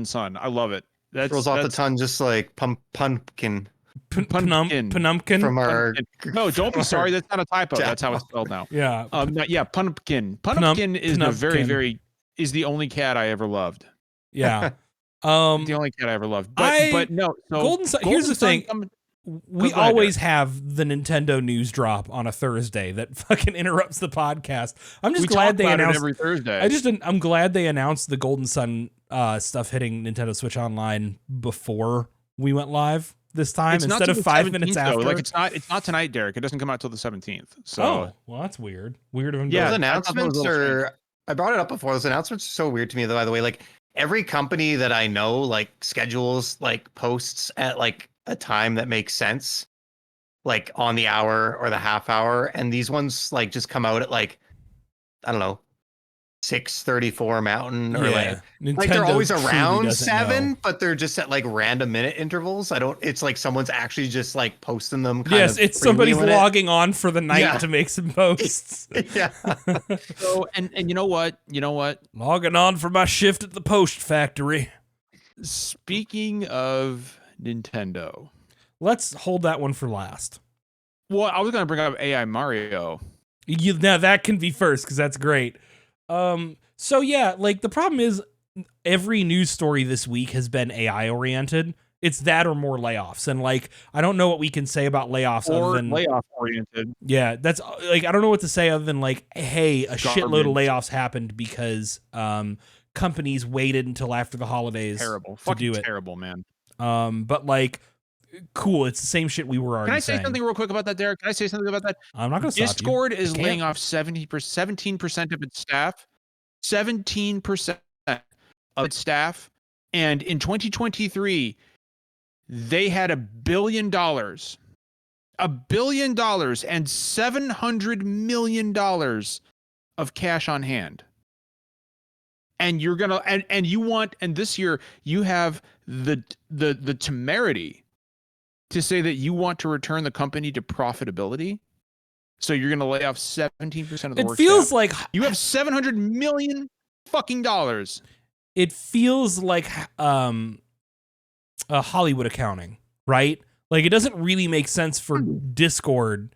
Son. I love it. That rolls off the tongue just like pumpkin. Penumpkin From our No, don't be sorry. That's not a typo. That's how it's spelled now. Yeah. Yeah, Pumpkin. Pumpkin is the very is the only cat I ever loved. Yeah. The only cat I ever loved. But no. So Golden Sun. Here's the thing. We always have the Nintendo news drop on a Thursday that fucking interrupts the podcast. I'm just glad they announced every Thursday. I'm glad they announced the Golden Sun stuff hitting Nintendo Switch Online before we went live this time instead of 5 minutes after. Like it's not tonight, Derek. It doesn't come out till the 17th. So well, that's weird. Weird of him. Yeah, those announcements are. I brought it up before. Those announcements are so weird to me. By the way, like every company that I know, like schedules like posts at like a time that makes sense, like on the hour or the half hour, and these ones like just come out at like I don't know 6:34 Mountain or like they're always around 7, but they're just at like random minute intervals. It's like someone's actually just like posting them. Yes, it's somebody's logging on for the night to make some posts. Yeah. So and you know what? Logging on for my shift at the post factory. Speaking of Nintendo, let's hold that one for last. Well, I was going to bring up AI Mario. Now that can be first because that's great. So yeah, like the problem is every news story this week has been AI oriented. It's that or more layoffs. And like, I don't know what we can say about layoffs other than layoff oriented. Yeah. That's like, I don't know what to say other than like, hey, a shitload of layoffs happened because, companies waited until after the holidays to do it. Terrible, man. But like, cool. It's the same shit we were already saying. Can I say something real quick about that, Derek? Can I say something about that? I'm not going to stop you. Discord is laying off 17% of its staff. 17% of its staff. And in 2023, they had $1 billion. $1 billion and $700 million of cash on hand. And you're gonna and this year you have the temerity to say that you want to return the company to profitability. So you're going to lay off 17% of the work. It feels like you have $700 million fucking dollars. It feels like Hollywood accounting, right? Like it doesn't really make sense for Discord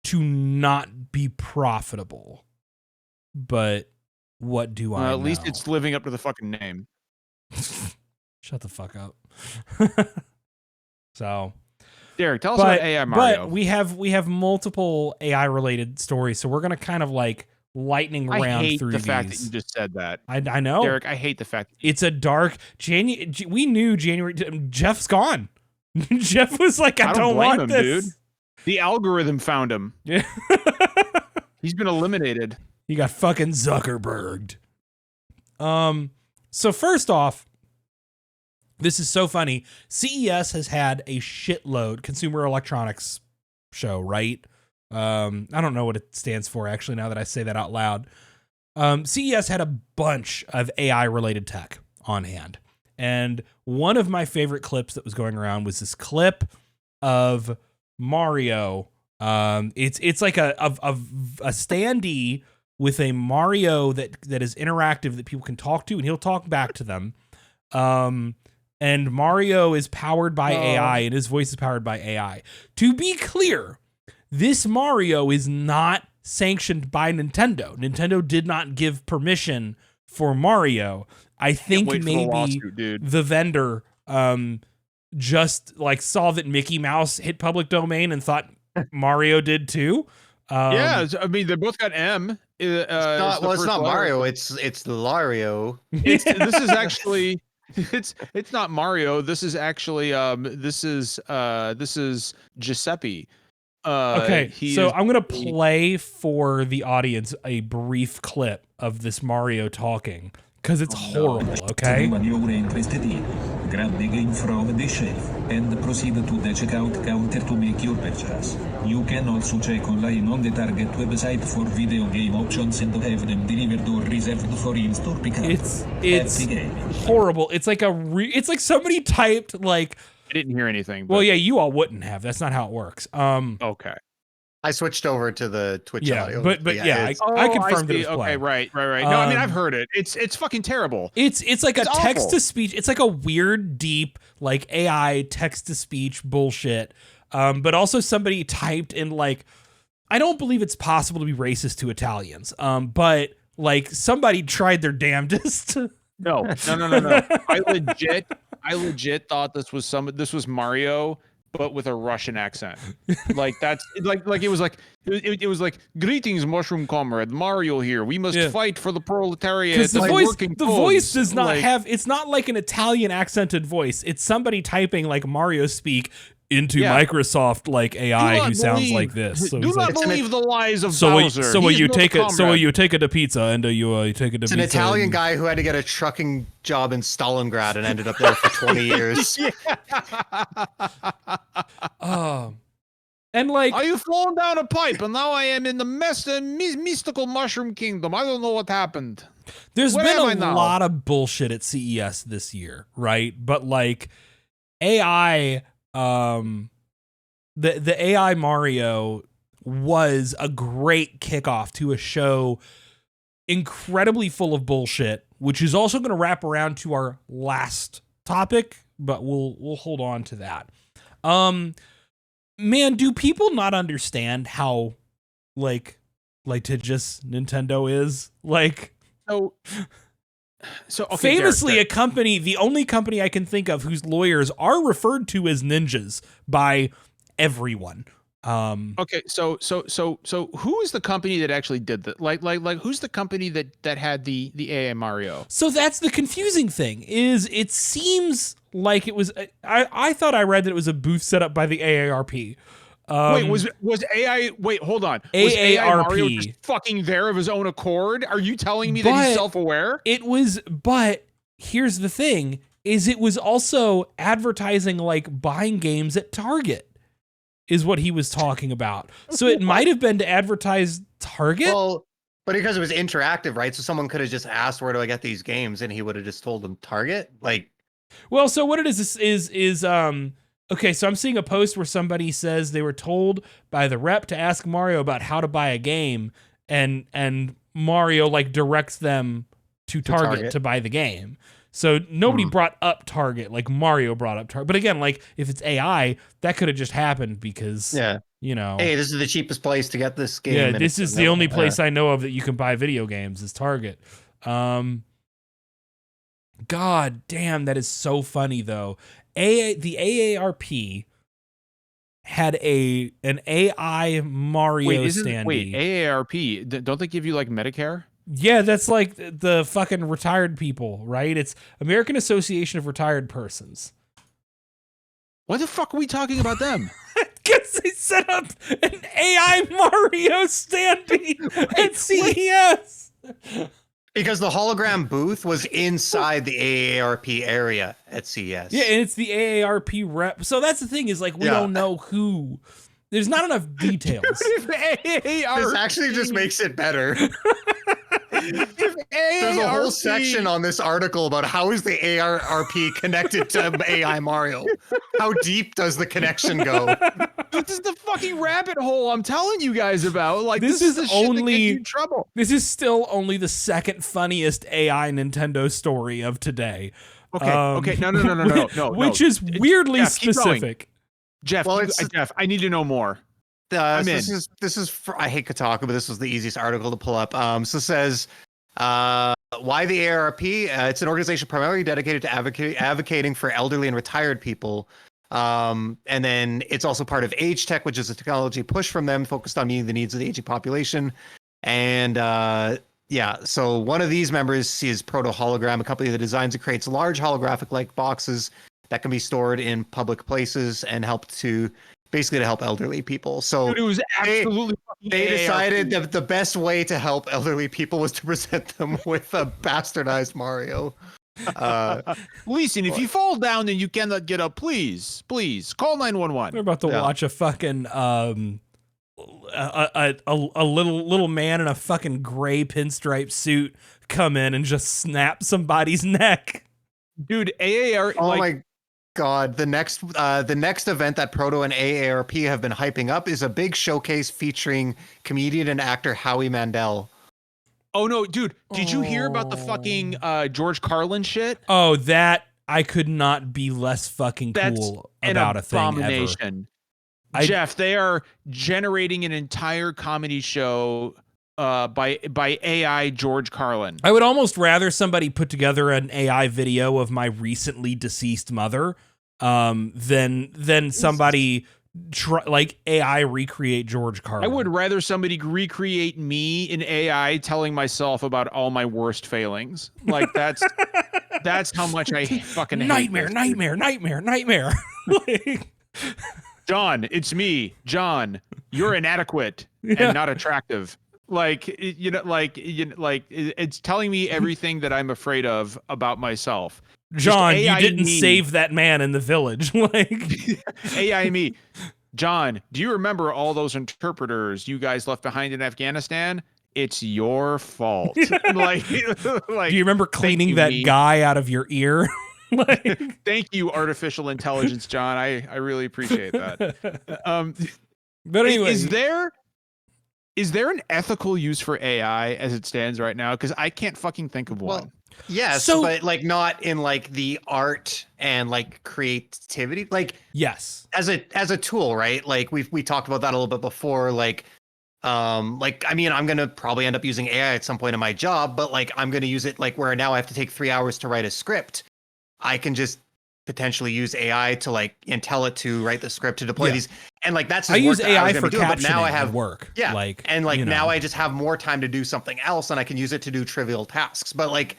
to not be profitable. But what do I know? At least it's living up to the fucking name. Shut the fuck up. So, Derek, tell us about AI Mario. But we have multiple AI related stories, so we're gonna kind of like lightning round through these. I hate the fact that you just said that. I know, Derek. I hate the fact that it's a dark January. We knew January. Jeff's gone. Jeff was like, I don't want this, dude. The algorithm found him. Yeah, he's been eliminated. He got fucking Zuckerberged. So first off, this is so funny. CES has had a shitload consumer electronics show, right? I don't know what it stands for actually now that I say that out loud. CES had a bunch of AI related tech on hand. And one of my favorite clips that was going around was this clip of Mario. It's like a standee with a Mario that is interactive that people can talk to, and he'll talk back to them. And Mario is powered by AI, and his voice is powered by AI. To be clear, this Mario is not sanctioned by Nintendo. Nintendo did not give permission for Mario. I think maybe the vendor just like saw that Mickey Mouse hit public domain and thought Mario did too. Yeah, I mean they both got M It's not Mario. It's Lario. This is actually it's not Mario. This is actually this is Giuseppe. Okay, so I'm gonna play for the audience a brief clip of this Mario talking because it's horrible. Okay. Grab the game from the shelf and proceed to the checkout counter to make your purchase. You can also check online on the Target website for video game options and have them delivered or reserved for in-store pickup. It's horrible. It's like it's like somebody typed like. I didn't hear anything. But... Well, yeah, you all wouldn't have. That's not how it works. Okay. I switched over to the Twitch audio. But yeah, I confirmed that it was playing. Okay, right. No, I mean I've heard it. It's fucking terrible. It's like a text to speech. It's like a weird, deep, like AI text to speech bullshit. But also somebody typed in like, I don't believe it's possible to be racist to Italians. But like somebody tried their damnedest. No. I legit thought this was Mario, but with a Russian accent. Like that's like it was like greetings, mushroom comrade, Mario here. We must fight for the proletariat. Because the voice does not have. It's not like an Italian accented voice. It's somebody typing like Mario speak into Microsoft like AI who sounds like this. So do not believe the lies of Bowser. So you take it to pizza and you take it to pizza. It's an Italian guy who had to get a trucking job in Stalingrad and ended up there for 20 years. And like, are you falling down a pipe? And now I am in the mystical mushroom kingdom. I don't know what happened. There's been a lot of bullshit at CES this year, right? But like AI. The AI Mario was a great kickoff to a show incredibly full of bullshit, which is also going to wrap around to our last topic, but we'll hold on to that. Man, do people not understand how like litigious Nintendo is? Like So okay, famously, Derek. A company, the only company I can think of whose lawyers are referred to as ninjas by everyone. Okay, so who is the company that actually did that? Like who's the company that had the AI Mario? So that's the confusing thing. Is it seems like it was. I thought I read that it was a booth set up by the AARP. Wait, was AI? Wait, hold on. Was AI Mario just fucking there of his own accord? Are you telling me that he's self-aware? It was, but here's the thing: is it was also advertising like buying games at Target, is what he was talking about. So it might have been to advertise Target. Well, but because it was interactive, right? So someone could have just asked, "Where do I get these games?" and he would have just told them Target. Like, well, so what it is okay, so I'm seeing a post where somebody says they were told by the rep to ask Mario about how to buy a game, and Mario like directs them to Target to buy the game. So nobody brought up Target, like Mario brought up Target. But again, like if it's AI, that could have just happened because you know, hey, this is the cheapest place to get this game. Yeah, this is the only place I know of that you can buy video games is Target. God damn, that is so funny though. The AARP had an AI Mario standee. Wait, AARP, don't they give you like Medicare? Yeah, that's like the fucking retired people, right? It's American Association of Retired Persons. Why the fuck are we talking about them? Because they set up an AI Mario standee at CES. Because the hologram booth was inside the AARP area at CES. Yeah, and it's the AARP rep. So that's the thing is like we don't know who. There's not enough details. This actually just makes it better. There's a whole section on this article about how is the AARP connected to AI Mario? How deep does the connection go? This is the fucking rabbit hole I'm telling you guys about. Like this is the only shit that gets you in trouble. This is still only the second funniest AI Nintendo story of today. Okay, no. Which is weirdly Jeff, specific. Jeff, Jeff, I need to know more. This is for, I hate Kotaku, but this was the easiest article to pull up. So it says, why the AARP? It's an organization primarily dedicated to advocating for elderly and retired people. And then it's also part of Age Tech, which is a technology push from them focused on meeting the needs of the aging population. And yeah, so one of these members is Proto Hologram, a company that designs and creates large holographic-like boxes that can be stored in public places and help to help elderly people. So Dude, it was absolutely they decided that the best way to help elderly people was to present them with a bastardized Mario. Listen, if you fall down and you cannot get up, please call 911. We're about to watch a fucking a little man in a fucking gray pinstripe suit come in and just snap somebody's neck. Dude, AAR. Oh my God! The next event that Proto and AARP have been hyping up is a big showcase featuring comedian and actor Howie Mandel. Oh no, dude! Did you hear about the fucking George Carlin shit? Oh, that I could not be less fucking cool about a thing ever. Jeff, they are generating an entire comedy show by AI George Carlin. I would almost rather somebody put together an AI video of my recently deceased mother than somebody like AI recreate George Carlin. I would rather somebody recreate me in AI telling myself about all my worst failings. Like that's how much I fucking hate nightmare. Like, John, it's me, John. You're inadequate and not attractive. It's telling me everything that I'm afraid of about myself. John, you didn't save that man in the village. Like AI me. John, do you remember all those interpreters you guys left behind in Afghanistan? It's your fault. like, do you remember cleaning that guy out of your ear? Thank you, artificial intelligence, John. I really appreciate that. But anyway, is there an ethical use for AI as it stands right now? Because I can't fucking think of one. Yes, but like not in like the art and like creativity. Like yes, as a tool, right? Like we talked about that a little bit before. Like I mean, I'm gonna probably end up using AI at some point in my job, but like I'm gonna use it like where now I have to take 3 hours to write a script. I can just potentially use AI to like and tell it to write the script to deploy these, and like that's I use AI for captioning, but now I have work. Yeah, like and like now I just have more time to do something else, and I can use it to do trivial tasks. But like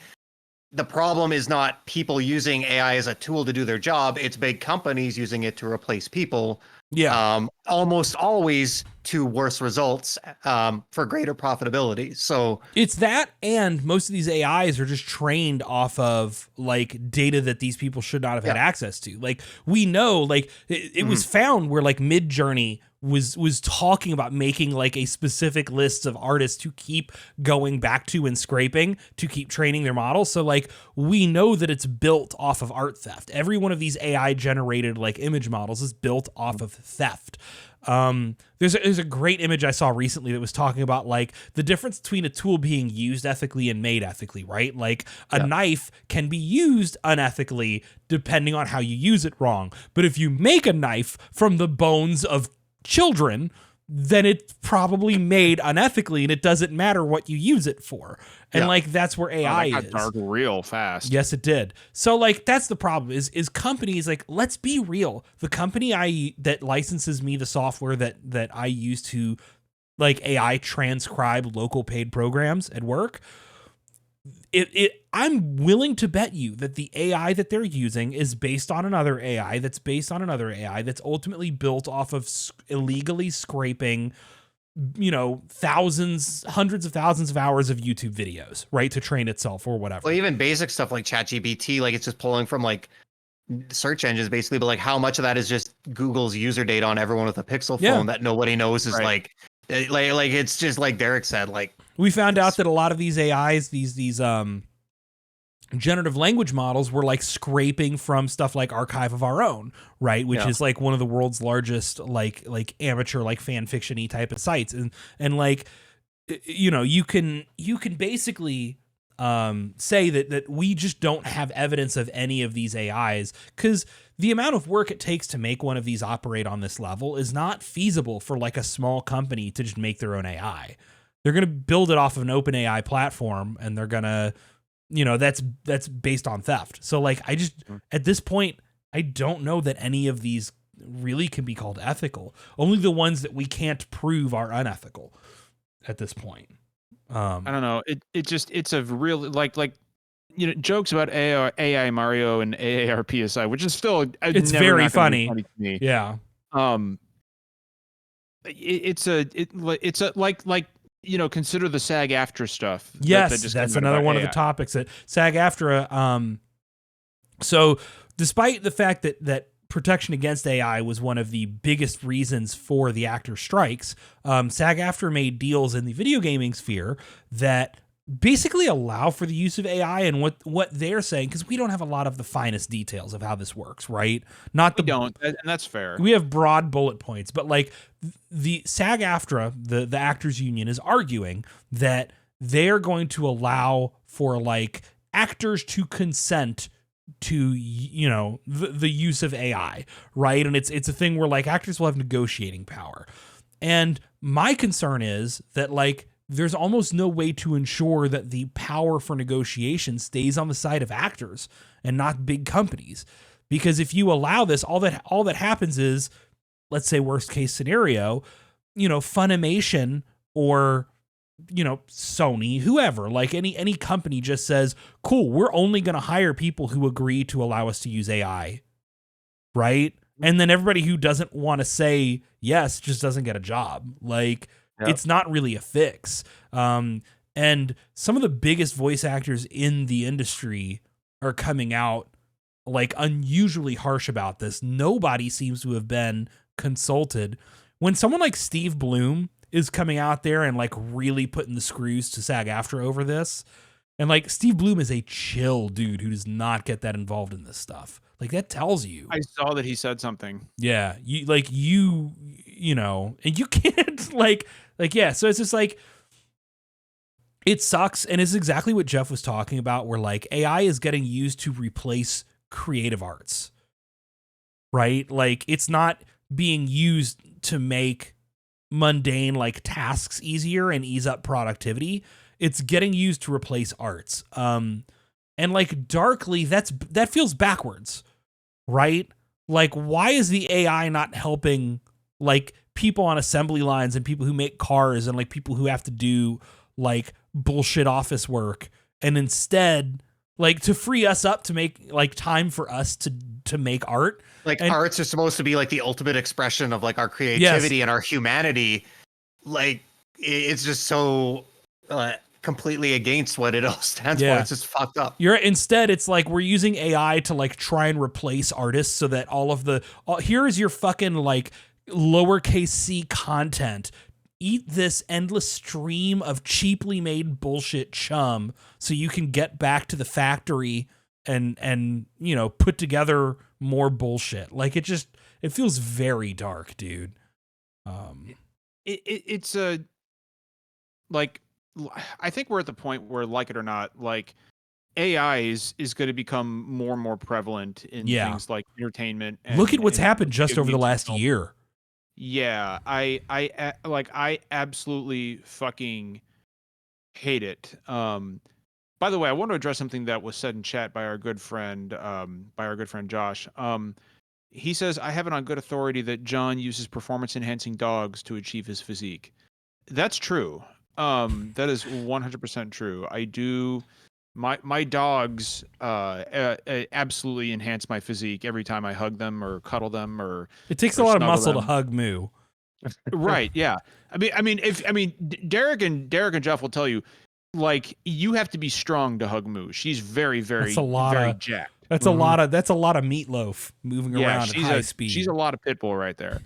the problem is not people using AI as a tool to do their job; it's big companies using it to replace people. Yeah, almost always to worse results for greater profitability. So it's that, and most of these AIs are just trained off of like data that these people should not have had access to. Like we know, like it was found where like Midjourney was talking about making like a specific list of artists to keep going back to and scraping to keep training their models. So like we know that it's built off of art theft. Every one of these AI generated like image models is built off of theft. There's a great image I saw recently that was talking about like the difference between a tool being used ethically and made ethically, right? Like a knife can be used unethically depending on how you use it wrong. But if you make a knife from the bones of children, then it's probably made unethically, and it doesn't matter what you use it for. And like that's where AI that got dark real fast. Yes, it did. So like that's the problem is companies like, let's be real. The company that licenses me the software that I use to like AI transcribe local paid programs at work, I'm willing to bet you that the AI that they're using is based on another AI that's based on another AI that's ultimately built off of illegally scraping, you know, hundreds of thousands of hours of YouTube videos, right, to train itself or whatever. Well, even basic stuff like ChatGPT, like it's just pulling from like search engines basically, but like how much of that is just Google's user data on everyone with a Pixel phone that nobody knows is like it's just like Derek said, like we found out that a lot of these AIs, these generative language models were like scraping from stuff like Archive of Our Own, right? Which is like one of the world's largest like amateur like fan fiction-y type of sites. And like, you know, you can basically say that we just don't have evidence of any of these AIs because the amount of work it takes to make one of these operate on this level is not feasible for like a small company to just make their own AI. They're going to build it off of an open AI platform, and they're going to, you know, that's based on theft. So like, I just, at this point, I don't know that any of these really can be called ethical. Only the ones that we can't prove are unethical at this point. I don't know. It's a really like jokes about AI Mario and AARPSI, which is still It's never very not gonna be funny. funny to me. Yeah. It's a like consider the SAG-AFTRA stuff. Yes, just that's came out another about one of AI. the topics that SAG-AFTRA. So despite the fact that protection against AI was one of the biggest reasons for the actor strikes, SAG-AFTRA made deals in the video gaming sphere that basically allow for the use of AI. And what they're saying, because we don't have a lot of the finest details of how this works, right? We don't, and that's fair. We have broad bullet points, but like the SAG-AFTRA, the actors union, is arguing that they're going to allow for like actors to consent to the use of AI, right? And it's a thing where like actors will have negotiating power. And my concern is that like there's almost no way to ensure that the power for negotiation stays on the side of actors and not big companies. Because if you allow this, all that happens is, let's say worst case scenario, Funimation or Sony, whoever, like any company just says, cool, we're only going to hire people who agree to allow us to use AI. Right? And then everybody who doesn't want to say yes just doesn't get a job. Like, It's not really a fix. And some of the biggest voice actors in the industry are coming out like unusually harsh about this. Nobody seems to have been consulted. When someone like Steve Bloom is coming out there and like really putting the screws to SAG-AFTRA over this, and like Steve Bloom is a chill dude who does not get that involved in this stuff. Like that tells you. I saw that he said something. Yeah, and you can't like yeah. So it's just like it sucks, and it's exactly what Jeff was talking about, where like AI is getting used to replace creative arts, right? Like it's not being used to make mundane like tasks easier and ease up productivity. It's getting used to replace arts. And like darkly, that feels backwards, right? Like why is the AI not helping like people on assembly lines and people who make cars and like people who have to do like bullshit office work, and instead like to free us up to make like time for us to make art? Like arts are supposed to be like the ultimate expression of like our creativity and our humanity. Like it's just so completely against what it all stands for. It's just fucked up. Instead, it's like we're using AI to like try and replace artists so that here is your fucking like lowercase c content. Eat this endless stream of cheaply made bullshit chum so you can get back to the factory and put together more bullshit. Like it feels very dark, dude. It's a like I think we're at the point where, like it or not, like AI is going to become more and more prevalent in things like entertainment. Look at what's happened just over the last year. Yeah, I absolutely fucking hate it. By the way, I want to address something that was said in chat by our good friend Josh. He says, I have it on good authority that John uses performance enhancing dogs to achieve his physique. That's true. That is 100% true. I do. My dogs absolutely enhance my physique every time I hug them or cuddle them or. It takes a lot of muscle to hug Moo. Right. Yeah. I mean, Derek and Jeff will tell you, like, you have to be strong to hug Moo. She's very, very, very jacked. That's a lot of meatloaf moving around at high speed. She's a lot of pit bull right there.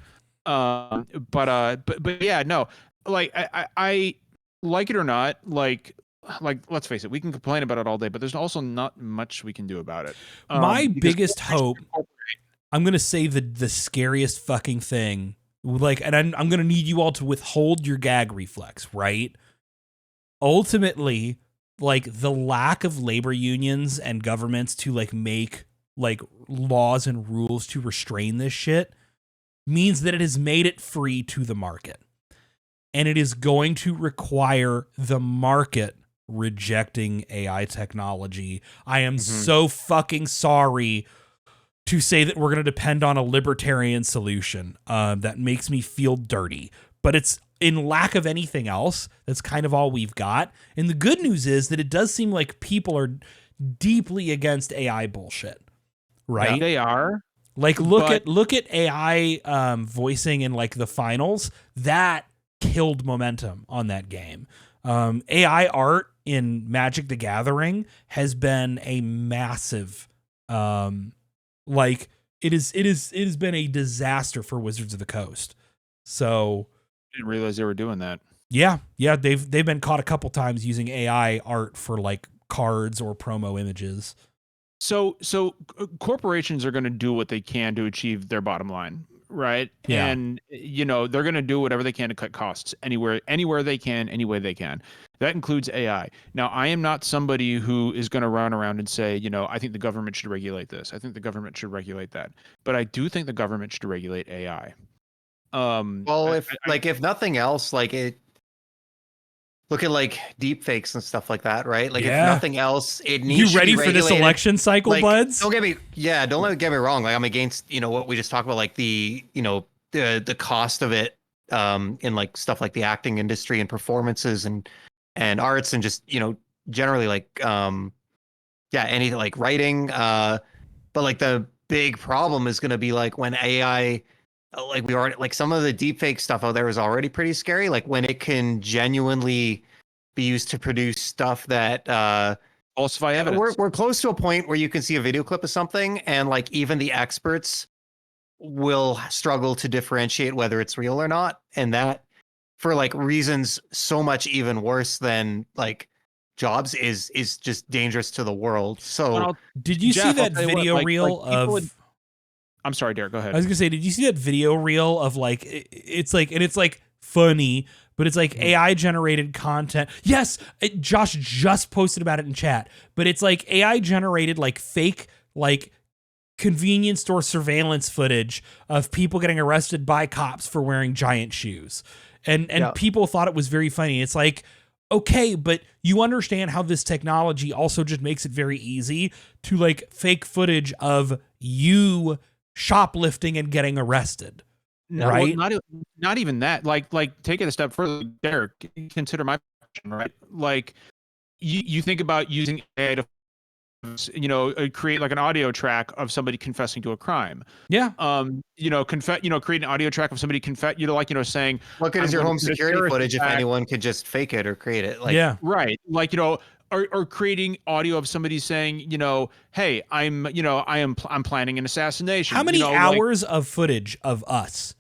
But yeah, no. Like I like it or not, like let's face it, we can complain about it all day, but there's also not much we can do about it. My biggest hope, I'm gonna say the scariest fucking thing, like, and I'm gonna need you all to withhold your gag reflex, right? Ultimately, like the lack of labor unions and governments to like make like laws and rules to restrain this shit means that it has made it free to the market. And it is going to require the market rejecting AI technology. I am so fucking sorry to say that we're going to depend on a libertarian solution. That makes me feel dirty. But it's in lack of anything else, that's kind of all we've got. And the good news is that it does seem like people are deeply against AI bullshit, right? Yeah, they are. Like look at AI voicing in like the finals. That killed momentum on that game. AI art in Magic the Gathering has been a massive like it has been a disaster for Wizards of the Coast. So I didn't realize they were doing that. yeah, they've been caught a couple times using AI art for like cards or promo images. So corporations are going to do what they can to achieve their bottom line, right? Yeah. And they're going to do whatever they can to cut costs anywhere they can, any way they can. That includes AI. Now, I am not somebody who is going to run around and say, I think the government should regulate this. I think the government should regulate that. But I do think the government should regulate AI. Well, if nothing else, like it. Look at like deep fakes and stuff like that, right? Like if nothing else, it needs. You ready for this election cycle, like, buds? Don't get me wrong. Like I'm against, what we just talked about, like the cost of it, in like stuff like the acting industry and performances and arts and just generally like anything like writing. But like the big problem is going to be like when AI. Like we already like some of the deepfake stuff out there is already pretty scary. Like when it can genuinely be used to produce stuff that falsify evidence. We're close to a point where you can see a video clip of something and like even the experts will struggle to differentiate whether it's real or not. And that for like reasons so much even worse than like jobs is just dangerous to the world. So did you see that video reel of I'm sorry, Derek, go ahead. I was gonna say, did you see that video reel of like it's like funny, but it's like AI generated content. Yes, Josh just posted about it in chat, but it's like AI generated like fake like convenience store surveillance footage of people getting arrested by cops for wearing giant shoes, and people thought it was very funny. It's like, okay, but you understand how this technology also just makes it very easy to like fake footage of you shoplifting and getting arrested, right? Well, not even that. Like take it a step further, Derek. Consider my question, right? Like you think about using AI to, create like an audio track of somebody confessing to a crime. Yeah. Create an audio track of somebody saying, "Look at your home security footage." If anyone could just fake it or create it, like right, like or creating audio of somebody saying, hey, I'm planning an assassination. How many hours of footage of us,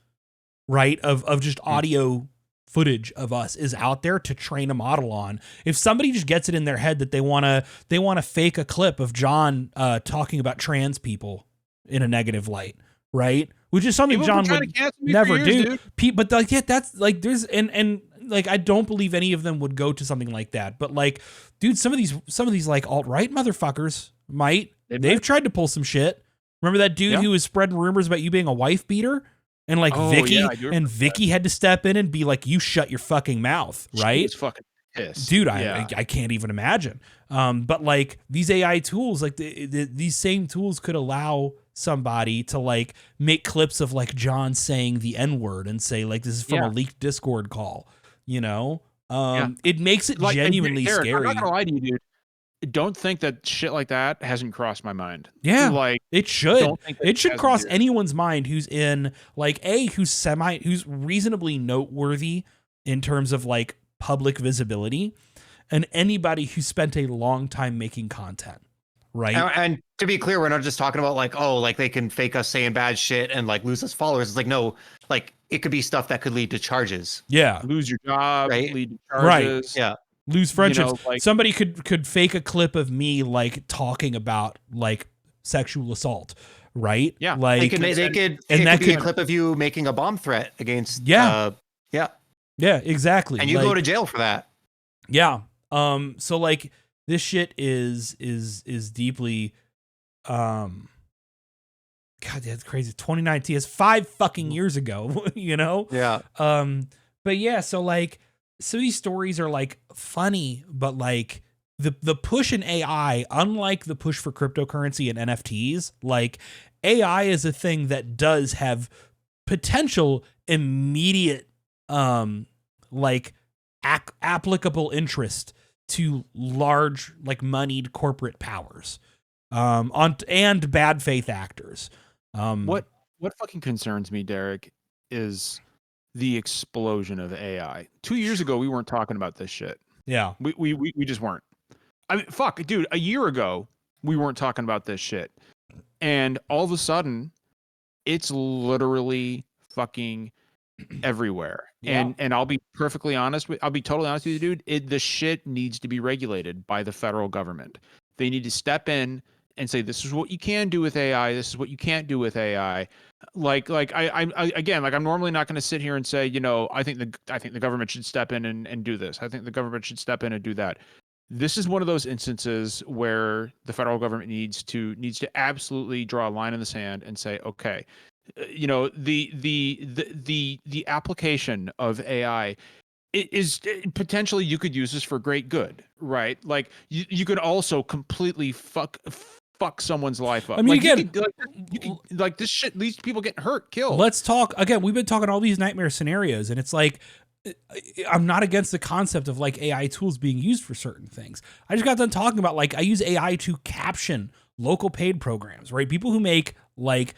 right? Of just audio footage of us is out there to train a model on. If somebody just gets it in their head that they want to fake a clip of John talking about trans people in a negative light, right? Which is something John would never do. But like, that's like there's and like I don't believe any of them would go to something like that. But like, dude, some of these like alt-right motherfuckers they've tried to pull some shit. Remember that dude who was spreading rumors about you being a wife beater? And like Vicky had to step in and be like, you shut your fucking mouth, right? She was fucking pissed. Dude, I can't even imagine. But like these AI tools, like these same tools could allow somebody to like make clips of like John saying the N-word and say like this is from a leaked Discord call, It makes it genuinely scary. I'm not gonna lie to you, dude. Don't think that shit like that hasn't crossed my mind. Yeah, like it should. It should cross anyone's mind who's in like who's reasonably noteworthy in terms of like public visibility, and anybody who spent a long time making content, right? And to be clear, we're not just talking about like, oh, like they can fake us saying bad shit and like lose us followers. It's like, no, like it could be stuff that could lead to charges. Yeah, lose your job, right? Lead to charges. Right. Yeah. Lose friendships. Somebody could fake a clip of me like talking about like sexual assault, right? Yeah, like they could be a clip of you making a bomb threat against. Yeah, exactly. And you go to jail for that. Yeah. So like this shit is deeply, God, that's crazy. 2019 is 5 fucking years ago, Yeah. But yeah, so like. So these stories are like funny, but like the push in AI, unlike the push for cryptocurrency and NFTs, like AI is a thing that does have potential immediate like applicable interest to large, like moneyed corporate powers, and bad faith actors. What fucking concerns me, Derek, is the explosion of AI. 2 years ago, we weren't talking about this shit. Yeah. We just weren't. I mean, fuck, dude, a year ago, we weren't talking about this shit. And all of a sudden, it's literally fucking everywhere. Yeah. And I'll be totally honest with you, dude. The shit needs to be regulated by the federal government. They need to step in and say, this is what you can do with AI. This is what you can't do with AI. Like I again, like I'm normally not going to sit here and say, you know, I think the government should step in and do this. I think the government should step in and do that. This is one of those instances where the federal government needs to absolutely draw a line in the sand and say, okay, you know, the application of AI is potentially, you could use this for great good, right? Like you could also completely fuck someone's life up. I mean, like, again, you can, like this shit leads to people getting hurt, killed. Let's talk again. We've been talking all these nightmare scenarios, and it's like, I'm not against the concept of like AI tools being used for certain things. I just got done talking about, like, I use AI to caption local paid programs, right? People who make like,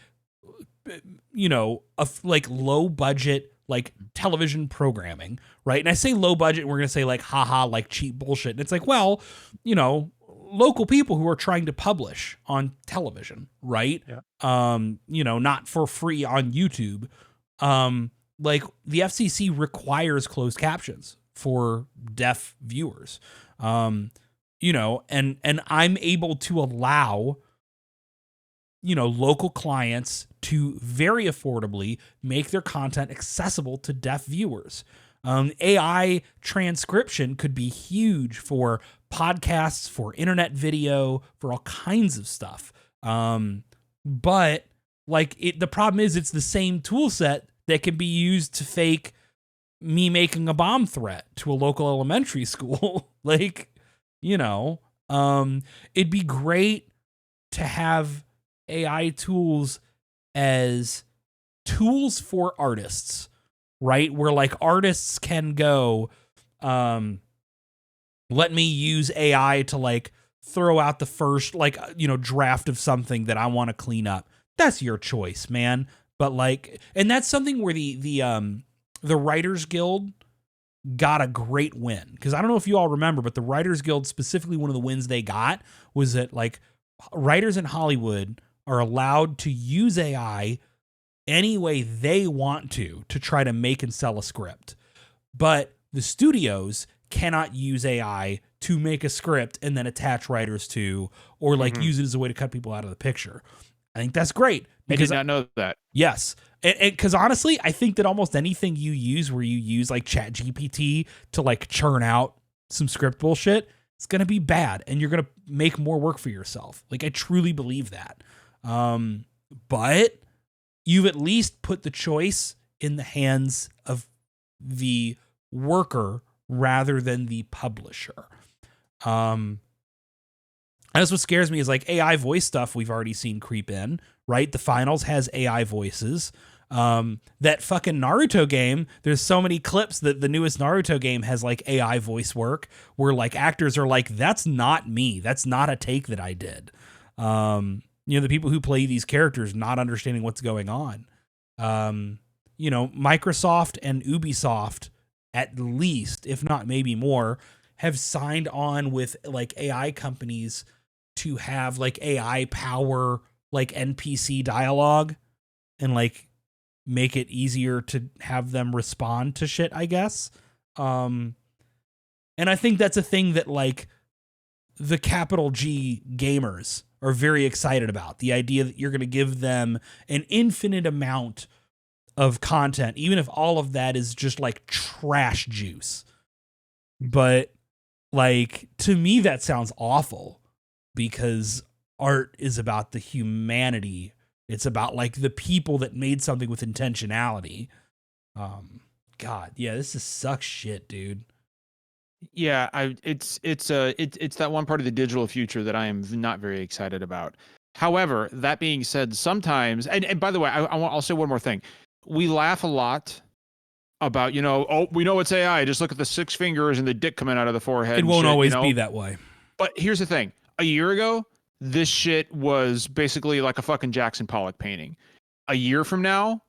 you know, like low budget, like television programming, right? And I say low budget, we're going to say like, haha, like cheap bullshit. And it's like, well, you know, local people who are trying to publish on television, right? Yeah. You know, not for free on YouTube. Like the FCC requires closed captions for deaf viewers. You know, and I'm able to allow, you know, local clients to very affordably make their content accessible to deaf viewers. AI transcription could be huge for podcasts, for internet video, for all kinds of stuff. But like the problem is it's the same tool set that can be used to fake me making a bomb threat to a local elementary school. Like, you know, it'd be great to have AI tools as tools for artists, right? Where like artists can go, let me use AI to like throw out the first, like, you know, draft of something that I want to clean up. That's your choice, man. But like, and that's something where the Writers Guild got a great win. Because I don't know if you all remember, but the Writers Guild, specifically one of the wins they got was that like writers in Hollywood are allowed to use AI any way they want to try to make and sell a script. But the studios cannot use AI to make a script and then attach writers to, or like use it as a way to cut people out of the picture. I think that's great. I did not know that. Yes. And because honestly, I think that almost anything you use where you use like ChatGPT to like churn out some script bullshit, it's going to be bad and you're going to make more work for yourself. Like I truly believe that. But you've at least put the choice in the hands of the worker rather than the publisher. That's what scares me is like AI voice stuff we've already seen creep in, right? The Finals has AI voices. That fucking Naruto game, there's so many clips that the newest Naruto game has like AI voice work where like actors are like, that's not me. That's not a take that I did. You know, the people who play these characters not understanding what's going on. You know, Microsoft and Ubisoft, at least, if not maybe more, have signed on with like AI companies to have like AI power like NPC dialogue and like make it easier to have them respond to shit, I guess. And I think that's a thing that like the capital G gamers are very excited about. The idea that you're going to give them an infinite amount of content, even if all of that is just like trash juice. But like, to me, that sounds awful because art is about the humanity. It's about like the people that made something with intentionality. God, yeah, this just sucks shit, dude. Yeah, it's that one part of the digital future that I am not very excited about. However, that being said, sometimes, and by the way, I'll say one more thing. We laugh a lot about, oh, we know it's AI. Just look at the 6 fingers and the dick coming out of the forehead. It won't shit, always be that way. But here's the thing. A year ago, this shit was basically like a fucking Jackson Pollock painting. A year from now,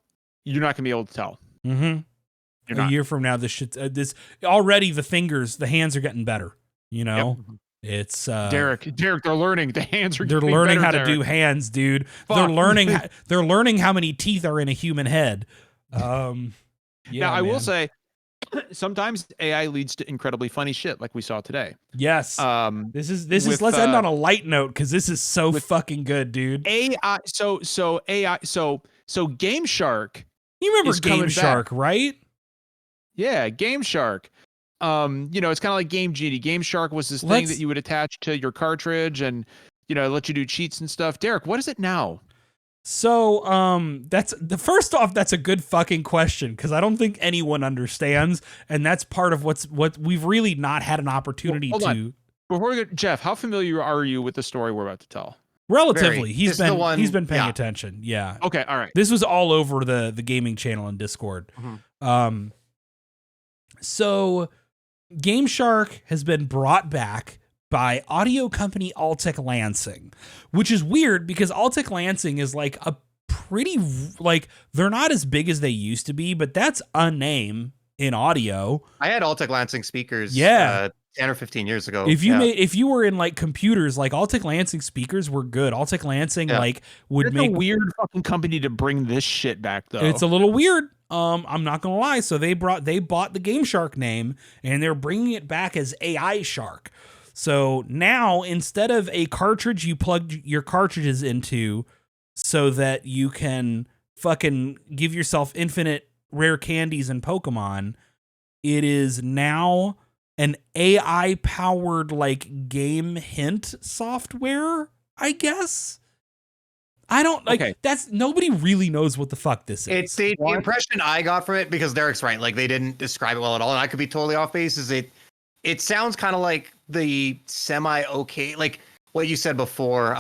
you're not going to be able to tell. Mm-hmm. A year from now, this shit, this already the hands are getting better. Yep. It's Derek, they're learning. The hands are. They're learning better, how Derek. to do hands, dude. Fuck. They're learning how many teeth are in a human head. Now, I will say, sometimes AI leads to incredibly funny shit, like we saw today. Yes. This is. Let's end on a light note because this is so fucking good, dude. AI. So AI. So Game Shark. You remember is Game coming Shark, back. right? Yeah, Game Shark. It's kind of like Game Genie. Game Shark was this thing that you would attach to your cartridge and, let you do cheats and stuff. Derek, what is it now? So, that's first off, that's a good fucking question because I don't think anyone understands, and that's part of what we've really not had an opportunity Hold to. on. Before we go, Jeff, how familiar are you with the story we're about to tell? Relatively, Very. he's been paying attention. Yeah. Okay. All right. This was all over the gaming channel and Discord. Mm-hmm. So Game Shark has been brought back by audio company Altec Lansing, which is weird because Altec Lansing is like a pretty, like, they're not as big as they used to be, but that's a name in audio. I had Altec Lansing speakers 10 or 15 years ago. If you were in like computers, like Altec Lansing speakers were good. Altec Lansing would make a weird fucking company to bring this shit back though. It's a little weird. I'm not gonna lie. So they bought the Game Shark name and they're bringing it back as AI Shark. So now instead of a cartridge you plug your cartridges into so that you can fucking give yourself infinite rare candies and Pokemon, it is now an AI powered like game hint software, I guess. I don't like that's nobody really knows what the fuck this is. It's the impression I got from it, because Derek's right, like they didn't describe it well at all, and I could be totally off base. Is it sounds kind of like the semi-okay, like what you said before,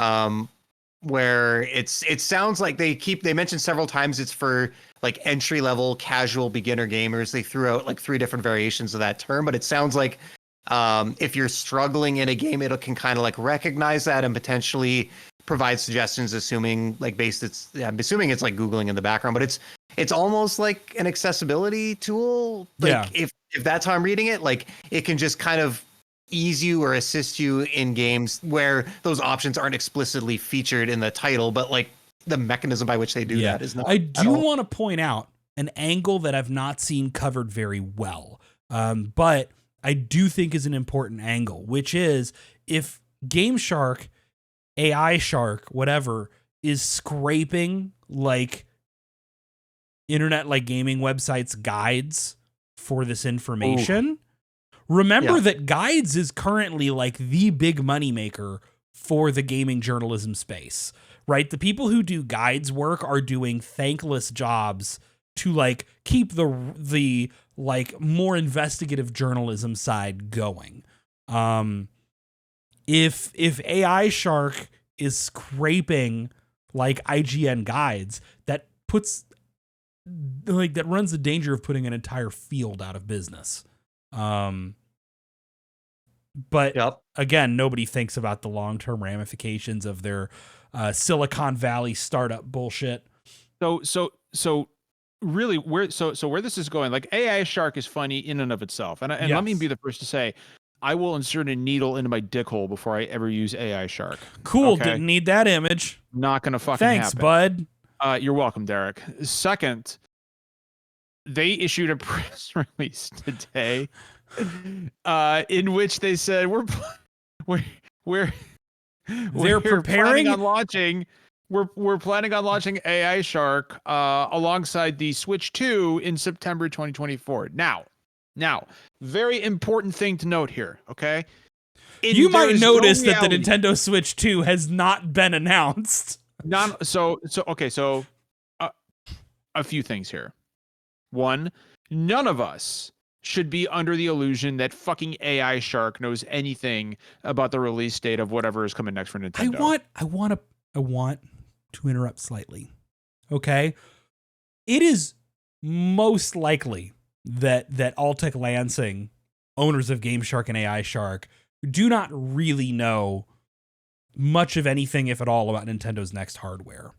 where it sounds like they mentioned several times it's for like entry level casual beginner gamers. They threw out like 3 different variations of that term, but it sounds like if you're struggling in a game, it can kind of like recognize that and potentially provide suggestions, assuming like I'm assuming it's like Googling in the background, but it's almost like an accessibility tool. Like if that's how I'm reading it, like it can just kind of ease you or assist you in games where those options aren't explicitly featured in the title, but like the mechanism by which they do that is not. I do want to point out an angle that I've not seen covered very well, but I do think is an important angle, which is if Game Shark, AI Shark, whatever, is scraping like internet like gaming websites guides for this information. Remember that guides is currently like the big moneymaker for the gaming journalism space, right? The people who do guides work are doing thankless jobs to like keep the like more investigative journalism side going. If AI Shark is scraping like IGN guides, that runs the danger of putting an entire field out of business. But again, nobody thinks about the long-term ramifications of their Silicon Valley startup bullshit. So really where this is going, like AI Shark is funny in and of itself. And let me be the first to say, I will insert a needle into my dick hole before I ever use AI Shark. Cool. Okay? Didn't need that image. Not going to fucking Thanks, happen. bud. You're welcome, Derek. Second, they issued a press release today in which they said we're preparing on launching. We're planning on launching AI Shark alongside the Switch 2 in September 2024. Now, very important thing to note here, okay? You might notice that the Nintendo Switch 2 has not been announced. So a few things here. One, none of us should be under the illusion that fucking AI Shark knows anything about the release date of whatever is coming next for Nintendo. I want to interrupt slightly. Okay? It is most likely that Alltech Lansing, owners of Game Shark and AI Shark, do not really know much of anything, if at all, about Nintendo's next hardware.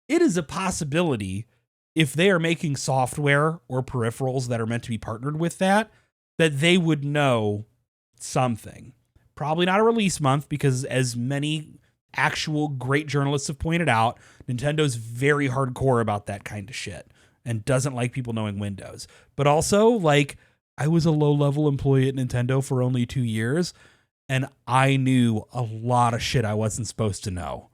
It is a possibility, if they are making software or peripherals that are meant to be partnered with that they would know something. Probably not a release month, because as many actual great journalists have pointed out, Nintendo's very hardcore about that kind of shit and doesn't like people knowing Windows. But also, like, I was a low-level employee at Nintendo for only 2 years, and I knew a lot of shit I wasn't supposed to know,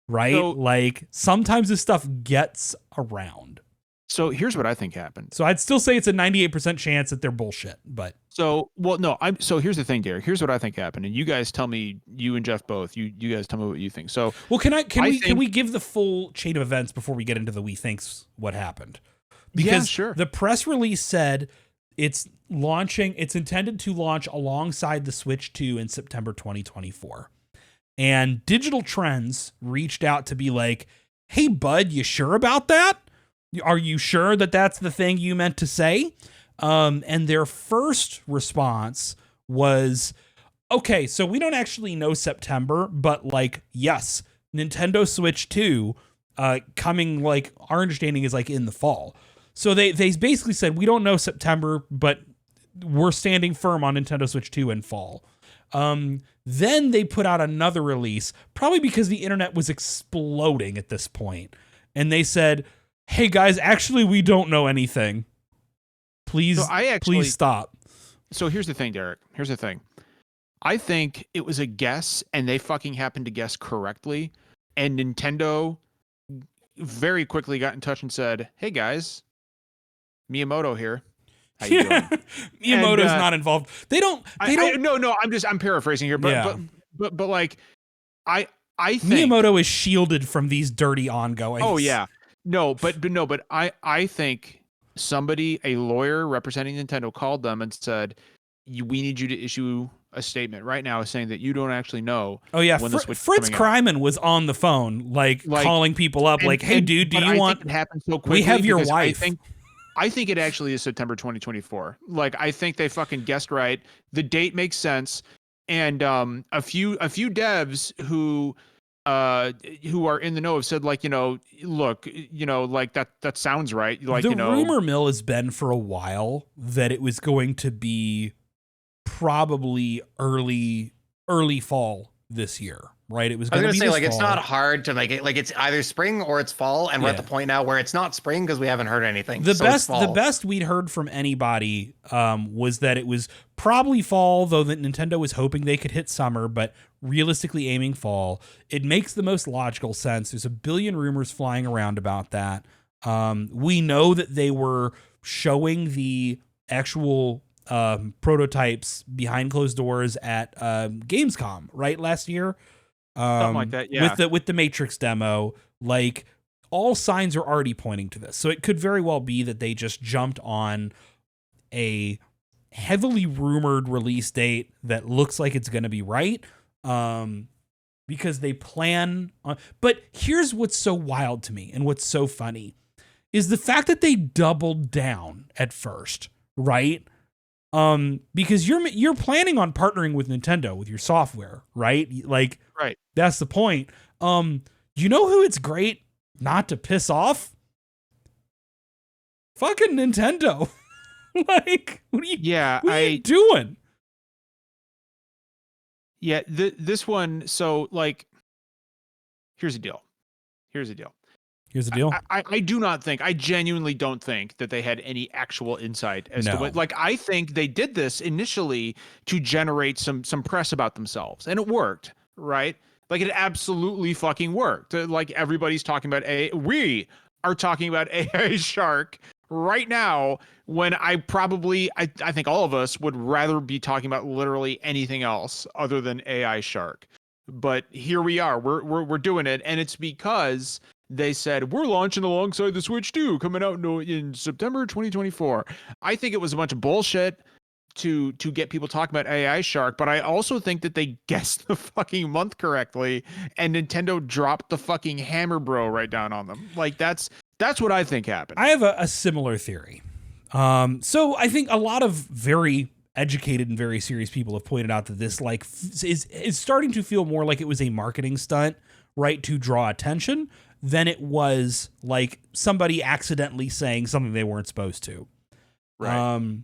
right? So, like, sometimes this stuff gets around. So here's what I think happened. So I'd still say it's a 98% chance that they're bullshit, but... So here's the thing, Derek. Here's what I think happened, and you guys tell me, you and Jeff both. You guys tell me what you think. So, well, can we give the full chain of events before we get into the we thinks what happened? Because sure. The press release said it's intended to launch alongside the Switch 2 in September 2024. And Digital Trends reached out to be like, "Hey, bud, you sure about that? Are you sure that that's the thing you meant to say?" And their first response was, "Okay, so we don't actually know September, but like, yes, Nintendo Switch 2 coming, like, our understanding is like in the fall." So they basically said, we don't know September, but we're standing firm on Nintendo Switch 2 in fall. Then they put out another release, probably because the internet was exploding at this point. And they said, "Hey guys, actually, we don't know anything. Please stop." So here's the thing, Derek. Here's the thing. I think it was a guess, and they fucking happened to guess correctly. And Nintendo very quickly got in touch and said, "Hey guys, Miyamoto here. How you doing?" Miyamoto's not involved. They don't. No. I'm paraphrasing here, but like, I think Miyamoto is shielded from these dirty ongoings. Oh yeah, but I think somebody, a lawyer representing Nintendo, called them and said, "We need you to issue a statement right now saying that you don't actually know." Oh yeah, when Fritz Kreiman was on the phone, like calling people up, like, "Hey dude, do you want? It happened so quickly. We have your wife." I think it actually is September 2024. Like, I think they fucking guessed right. The date makes sense, and a few devs who are in the know have said, like, look, like that sounds right. Like, the rumor mill has been for a while that it was going to be probably early fall this year, right? It was going to be say, like, fall. It's not hard to make it, like, it's either spring or it's fall, and we're at the point now where it's not spring because we haven't heard anything. The best we'd heard from anybody was that it was probably fall, though that Nintendo was hoping they could hit summer, but realistically aiming fall. It makes the most logical sense. There's a billion rumors flying around about that. We know that they were showing the actual prototypes behind closed doors at Gamescom, right, last year. Something like that, yeah. With the Matrix demo, like, all signs are already pointing to this. So it could very well be that they just jumped on a heavily rumored release date that looks like it's going to be right, because they plan on. But here's what's so wild to me and what's so funny is the fact that they doubled down at first, right? Because you're planning on partnering with Nintendo with your software, right? Like, right. That's the point. You know who it's great not to piss off? Fucking Nintendo. Like, what are you doing? Yeah, this one. So, like, here's the deal. I do not think, I genuinely don't think that they had any actual insight as to what, like, I think they did this initially to generate some press about themselves, and it worked, right? Like, it absolutely fucking worked. Like, everybody's talking about we are talking about AI Shark right now, when I think all of us would rather be talking about literally anything else other than AI Shark. But here we are, we're doing it, and it's because they said, we're launching alongside the Switch 2 coming out in September 2024. I think it was a bunch of bullshit to get people talking about AI Shark, but I also think that they guessed the fucking month correctly, and Nintendo dropped the fucking hammer bro right down on them. Like, that's what I think happened. I have a similar theory. So I think a lot of very educated and very serious people have pointed out that this like is starting to feel more like it was a marketing stunt, right, to draw attention than it was like somebody accidentally saying something they weren't supposed to. Right.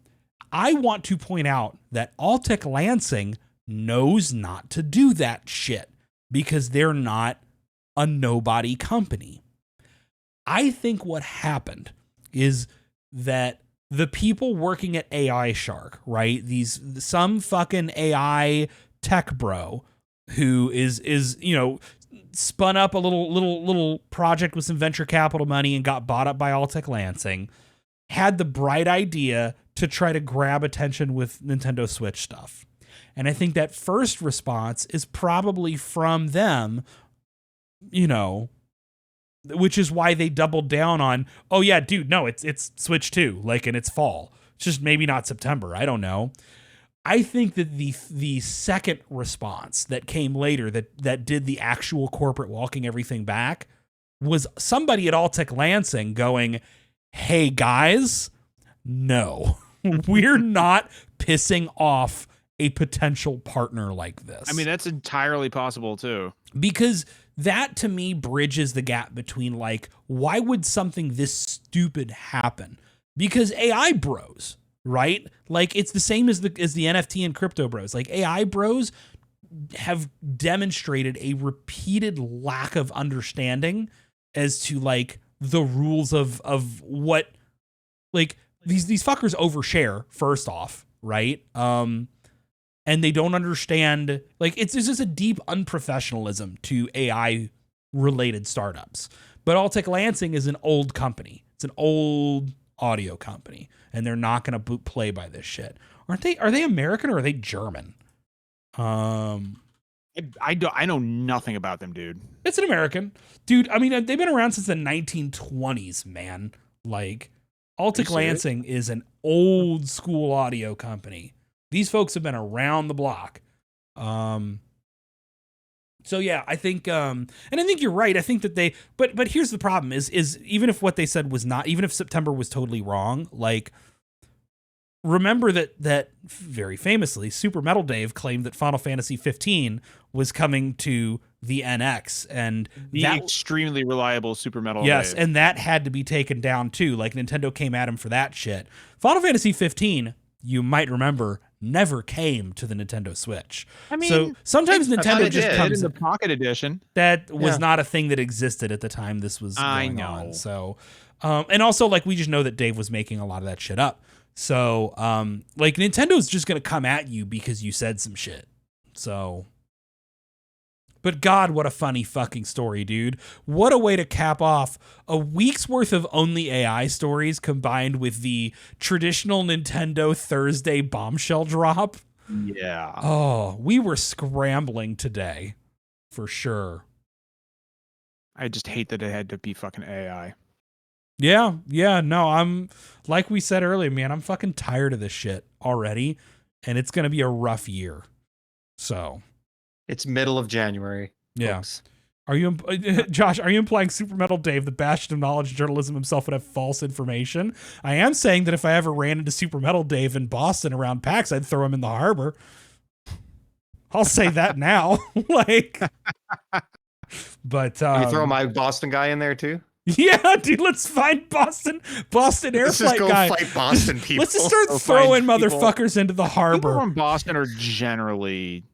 I want to point out that Alltech Lansing knows not to do that shit because they're not a nobody company. I think what happened is that the people working at AI Shark, right? Some fucking AI tech bro who is, you know, spun up a little project with some venture capital money and got bought up by Alltech Lansing, had the bright idea to try to grab attention with Nintendo Switch stuff. And I think that first response is probably from them, you know, which is why they doubled down on, oh yeah, dude, no, it's Switch 2, like, and it's fall. It's just maybe not September. I don't know. I think that the second response that came later that did the actual corporate walking everything back was somebody at Alltech Lansing going, hey guys, no, we're not pissing off a potential partner like this. I mean, that's entirely possible too. Because that to me bridges the gap between like, why would something this stupid happen? Because AI bros, right? Like it's the same as the NFT and crypto bros. Like AI bros have demonstrated a repeated lack of understanding as to like the rules of what, like these fuckers overshare first off, right? And they don't understand, like, it's just a deep unprofessionalism to AI related startups. But Alltech Lansing is an old company. It's an old audio company, and they're not going to play by this shit. Are they American or are they German? I know nothing about them, dude. It's an American. Dude, I mean, they've been around since the 1920s, man. Like, Alltech Lansing is an old school audio company. These folks have been around the block. So yeah, I think, and I think you're right. I think that but here's the problem is even if what they said was not, even if September was totally wrong, like, remember that very famously, Super Metal Dave claimed that Final Fantasy 15 was coming to the NX, and the extremely reliable Super Metal yes, Dave. and that had to be taken down too. Like, Nintendo came at him for that shit. Final Fantasy 15, you might remember, never came to the Nintendo Switch. I mean, so sometimes Nintendo just comes in the Pocket Edition. That was not a thing that existed at the time this was going on. So, and also, like, we just know that Dave was making a lot of that shit up. So, like, Nintendo's just gonna come at you because you said some shit. So, but God, what a funny fucking story, dude. What a way to cap off a week's worth of only AI stories combined with the traditional Nintendo Thursday bombshell drop. Yeah. Oh, we were scrambling today for sure. I just hate that it had to be fucking AI. Yeah, no, I'm, like we said earlier, man, I'm fucking tired of this shit already, and it's going to be a rough year. So... It's middle of January. Yeah. Folks. Are you, Josh, are you implying Super Metal Dave, the bastion of knowledge journalism himself, would have false information? I am saying that if I ever ran into Super Metal Dave in Boston around PAX, I'd throw him in the harbor. I'll say that now. Like, but you throw my Boston guy in there too? Yeah, dude, let's find Boston air flight guy. Fight Boston people. Let's just start throwing motherfuckers into the harbor. People from Boston are generally...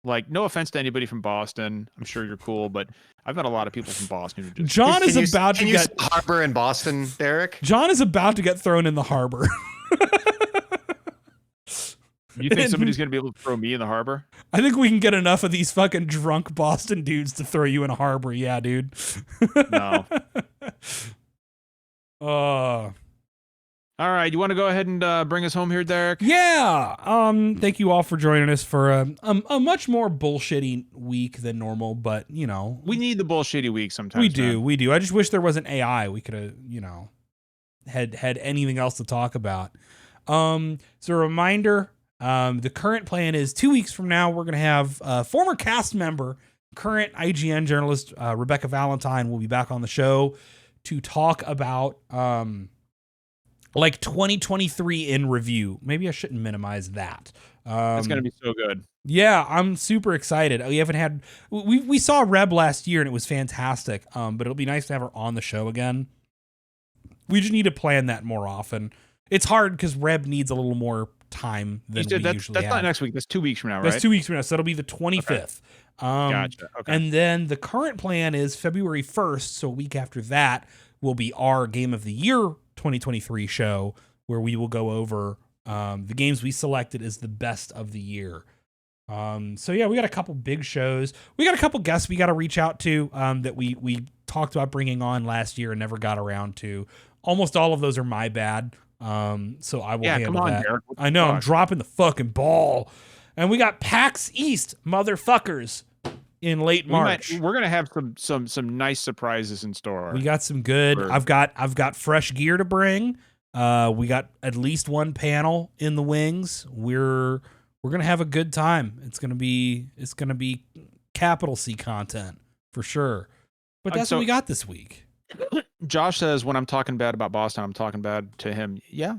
Like, no offense to anybody from Boston. I'm sure you're cool, but I've met a lot of people from Boston who just... John is about to get... harbor in Boston, Derek? John is about to get thrown in the harbor. You think somebody's going to be able to throw me in the harbor? I think we can get enough of these fucking drunk Boston dudes to throw you in a harbor. Yeah, dude. No. All right, you want to go ahead and bring us home here, Derek? Yeah. Thank you all for joining us for a much more bullshitty week than normal, but you know, we need the bullshitty week sometimes. We do. I just wish there wasn't AI. We could have, you know, had anything else to talk about. So a reminder, the current plan is 2 weeks from now we're gonna have former cast member, current IGN journalist Rebecca Valentine will be back on the show to talk about like 2023 in review. Maybe I shouldn't minimize that. It's gonna be so good. Yeah, I'm super excited. We saw Reb last year and it was fantastic. But it'll be nice to have her on the show again. We just need to plan that more often. It's hard because Reb needs a little more time than we usually have. That's not next week. That's 2 weeks from now, right? That's 2 weeks from now, so that'll be the 25th. Gotcha. Okay. And then the current plan is February 1st, so a week after that will be our Game of the Year 2023 show, where we will go over the games we selected as the best of the year. So yeah, we got a couple big shows. We got a couple guests we got to reach out to that we talked about bringing on last year and never got around to. Almost all of those are my bad. So I will handle that. Derek. I know, I'm dropping the fucking ball. And we got PAX East, motherfuckers, in late March. We're gonna have some nice surprises in store. We got some good. I've got fresh gear to bring. We got at least one panel in the wings. We're gonna have a good time. It's gonna be capital C content for sure. But that's what we got this week. Josh says when I'm talking bad about Boston, I'm talking bad to him. Yeah.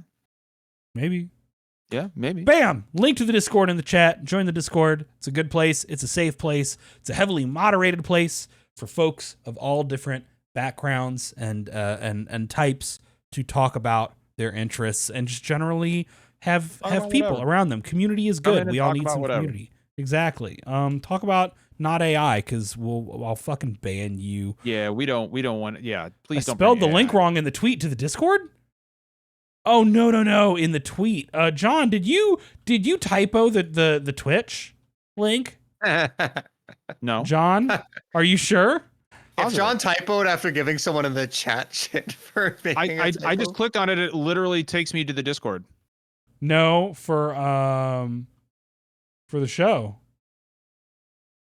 Maybe. Yeah, maybe. Bam! Link to the Discord in the chat. Join the Discord. It's a good place. It's a safe place. It's a heavily moderated place for folks of all different backgrounds and types to talk about their interests and just generally have people around them. Community is good. We all need some community. Exactly. Talk about not AI because I'll fucking ban you. Yeah, we don't want. Yeah, please don't. I spelled the link wrong in the tweet to the Discord. Oh no! In the tweet, John, did you typo the Twitch link? No, John, are you sure? If John typoed after giving someone in the chat shit for making I just clicked on it. It literally takes me to the Discord. No, for the show.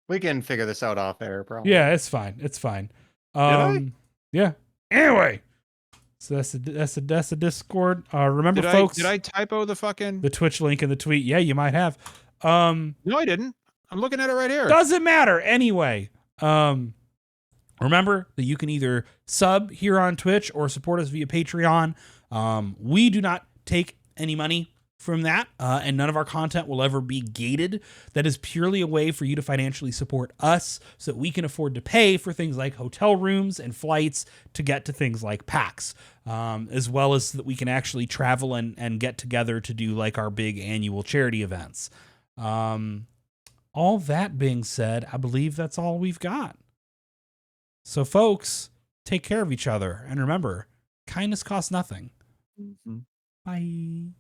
We can figure this out off air, probably. Yeah, it's fine. It's fine. Yeah. Anyway, so that's the Discord. Remember, folks. Did I typo the Twitch link in the tweet? Yeah, you might have. No, I didn't. I'm looking at it right here. Doesn't matter. Anyway, remember that you can either sub here on Twitch or support us via Patreon. We do not take any money from that, and none of our content will ever be gated. That is purely a way for you to financially support us so that we can afford to pay for things like hotel rooms and flights to get to things like PAX, as well as so that we can actually travel and get together to do like our big annual charity events. All that being said, I believe that's all we've got. So folks, take care of each other, and remember, kindness costs nothing. Mm-hmm. Bye.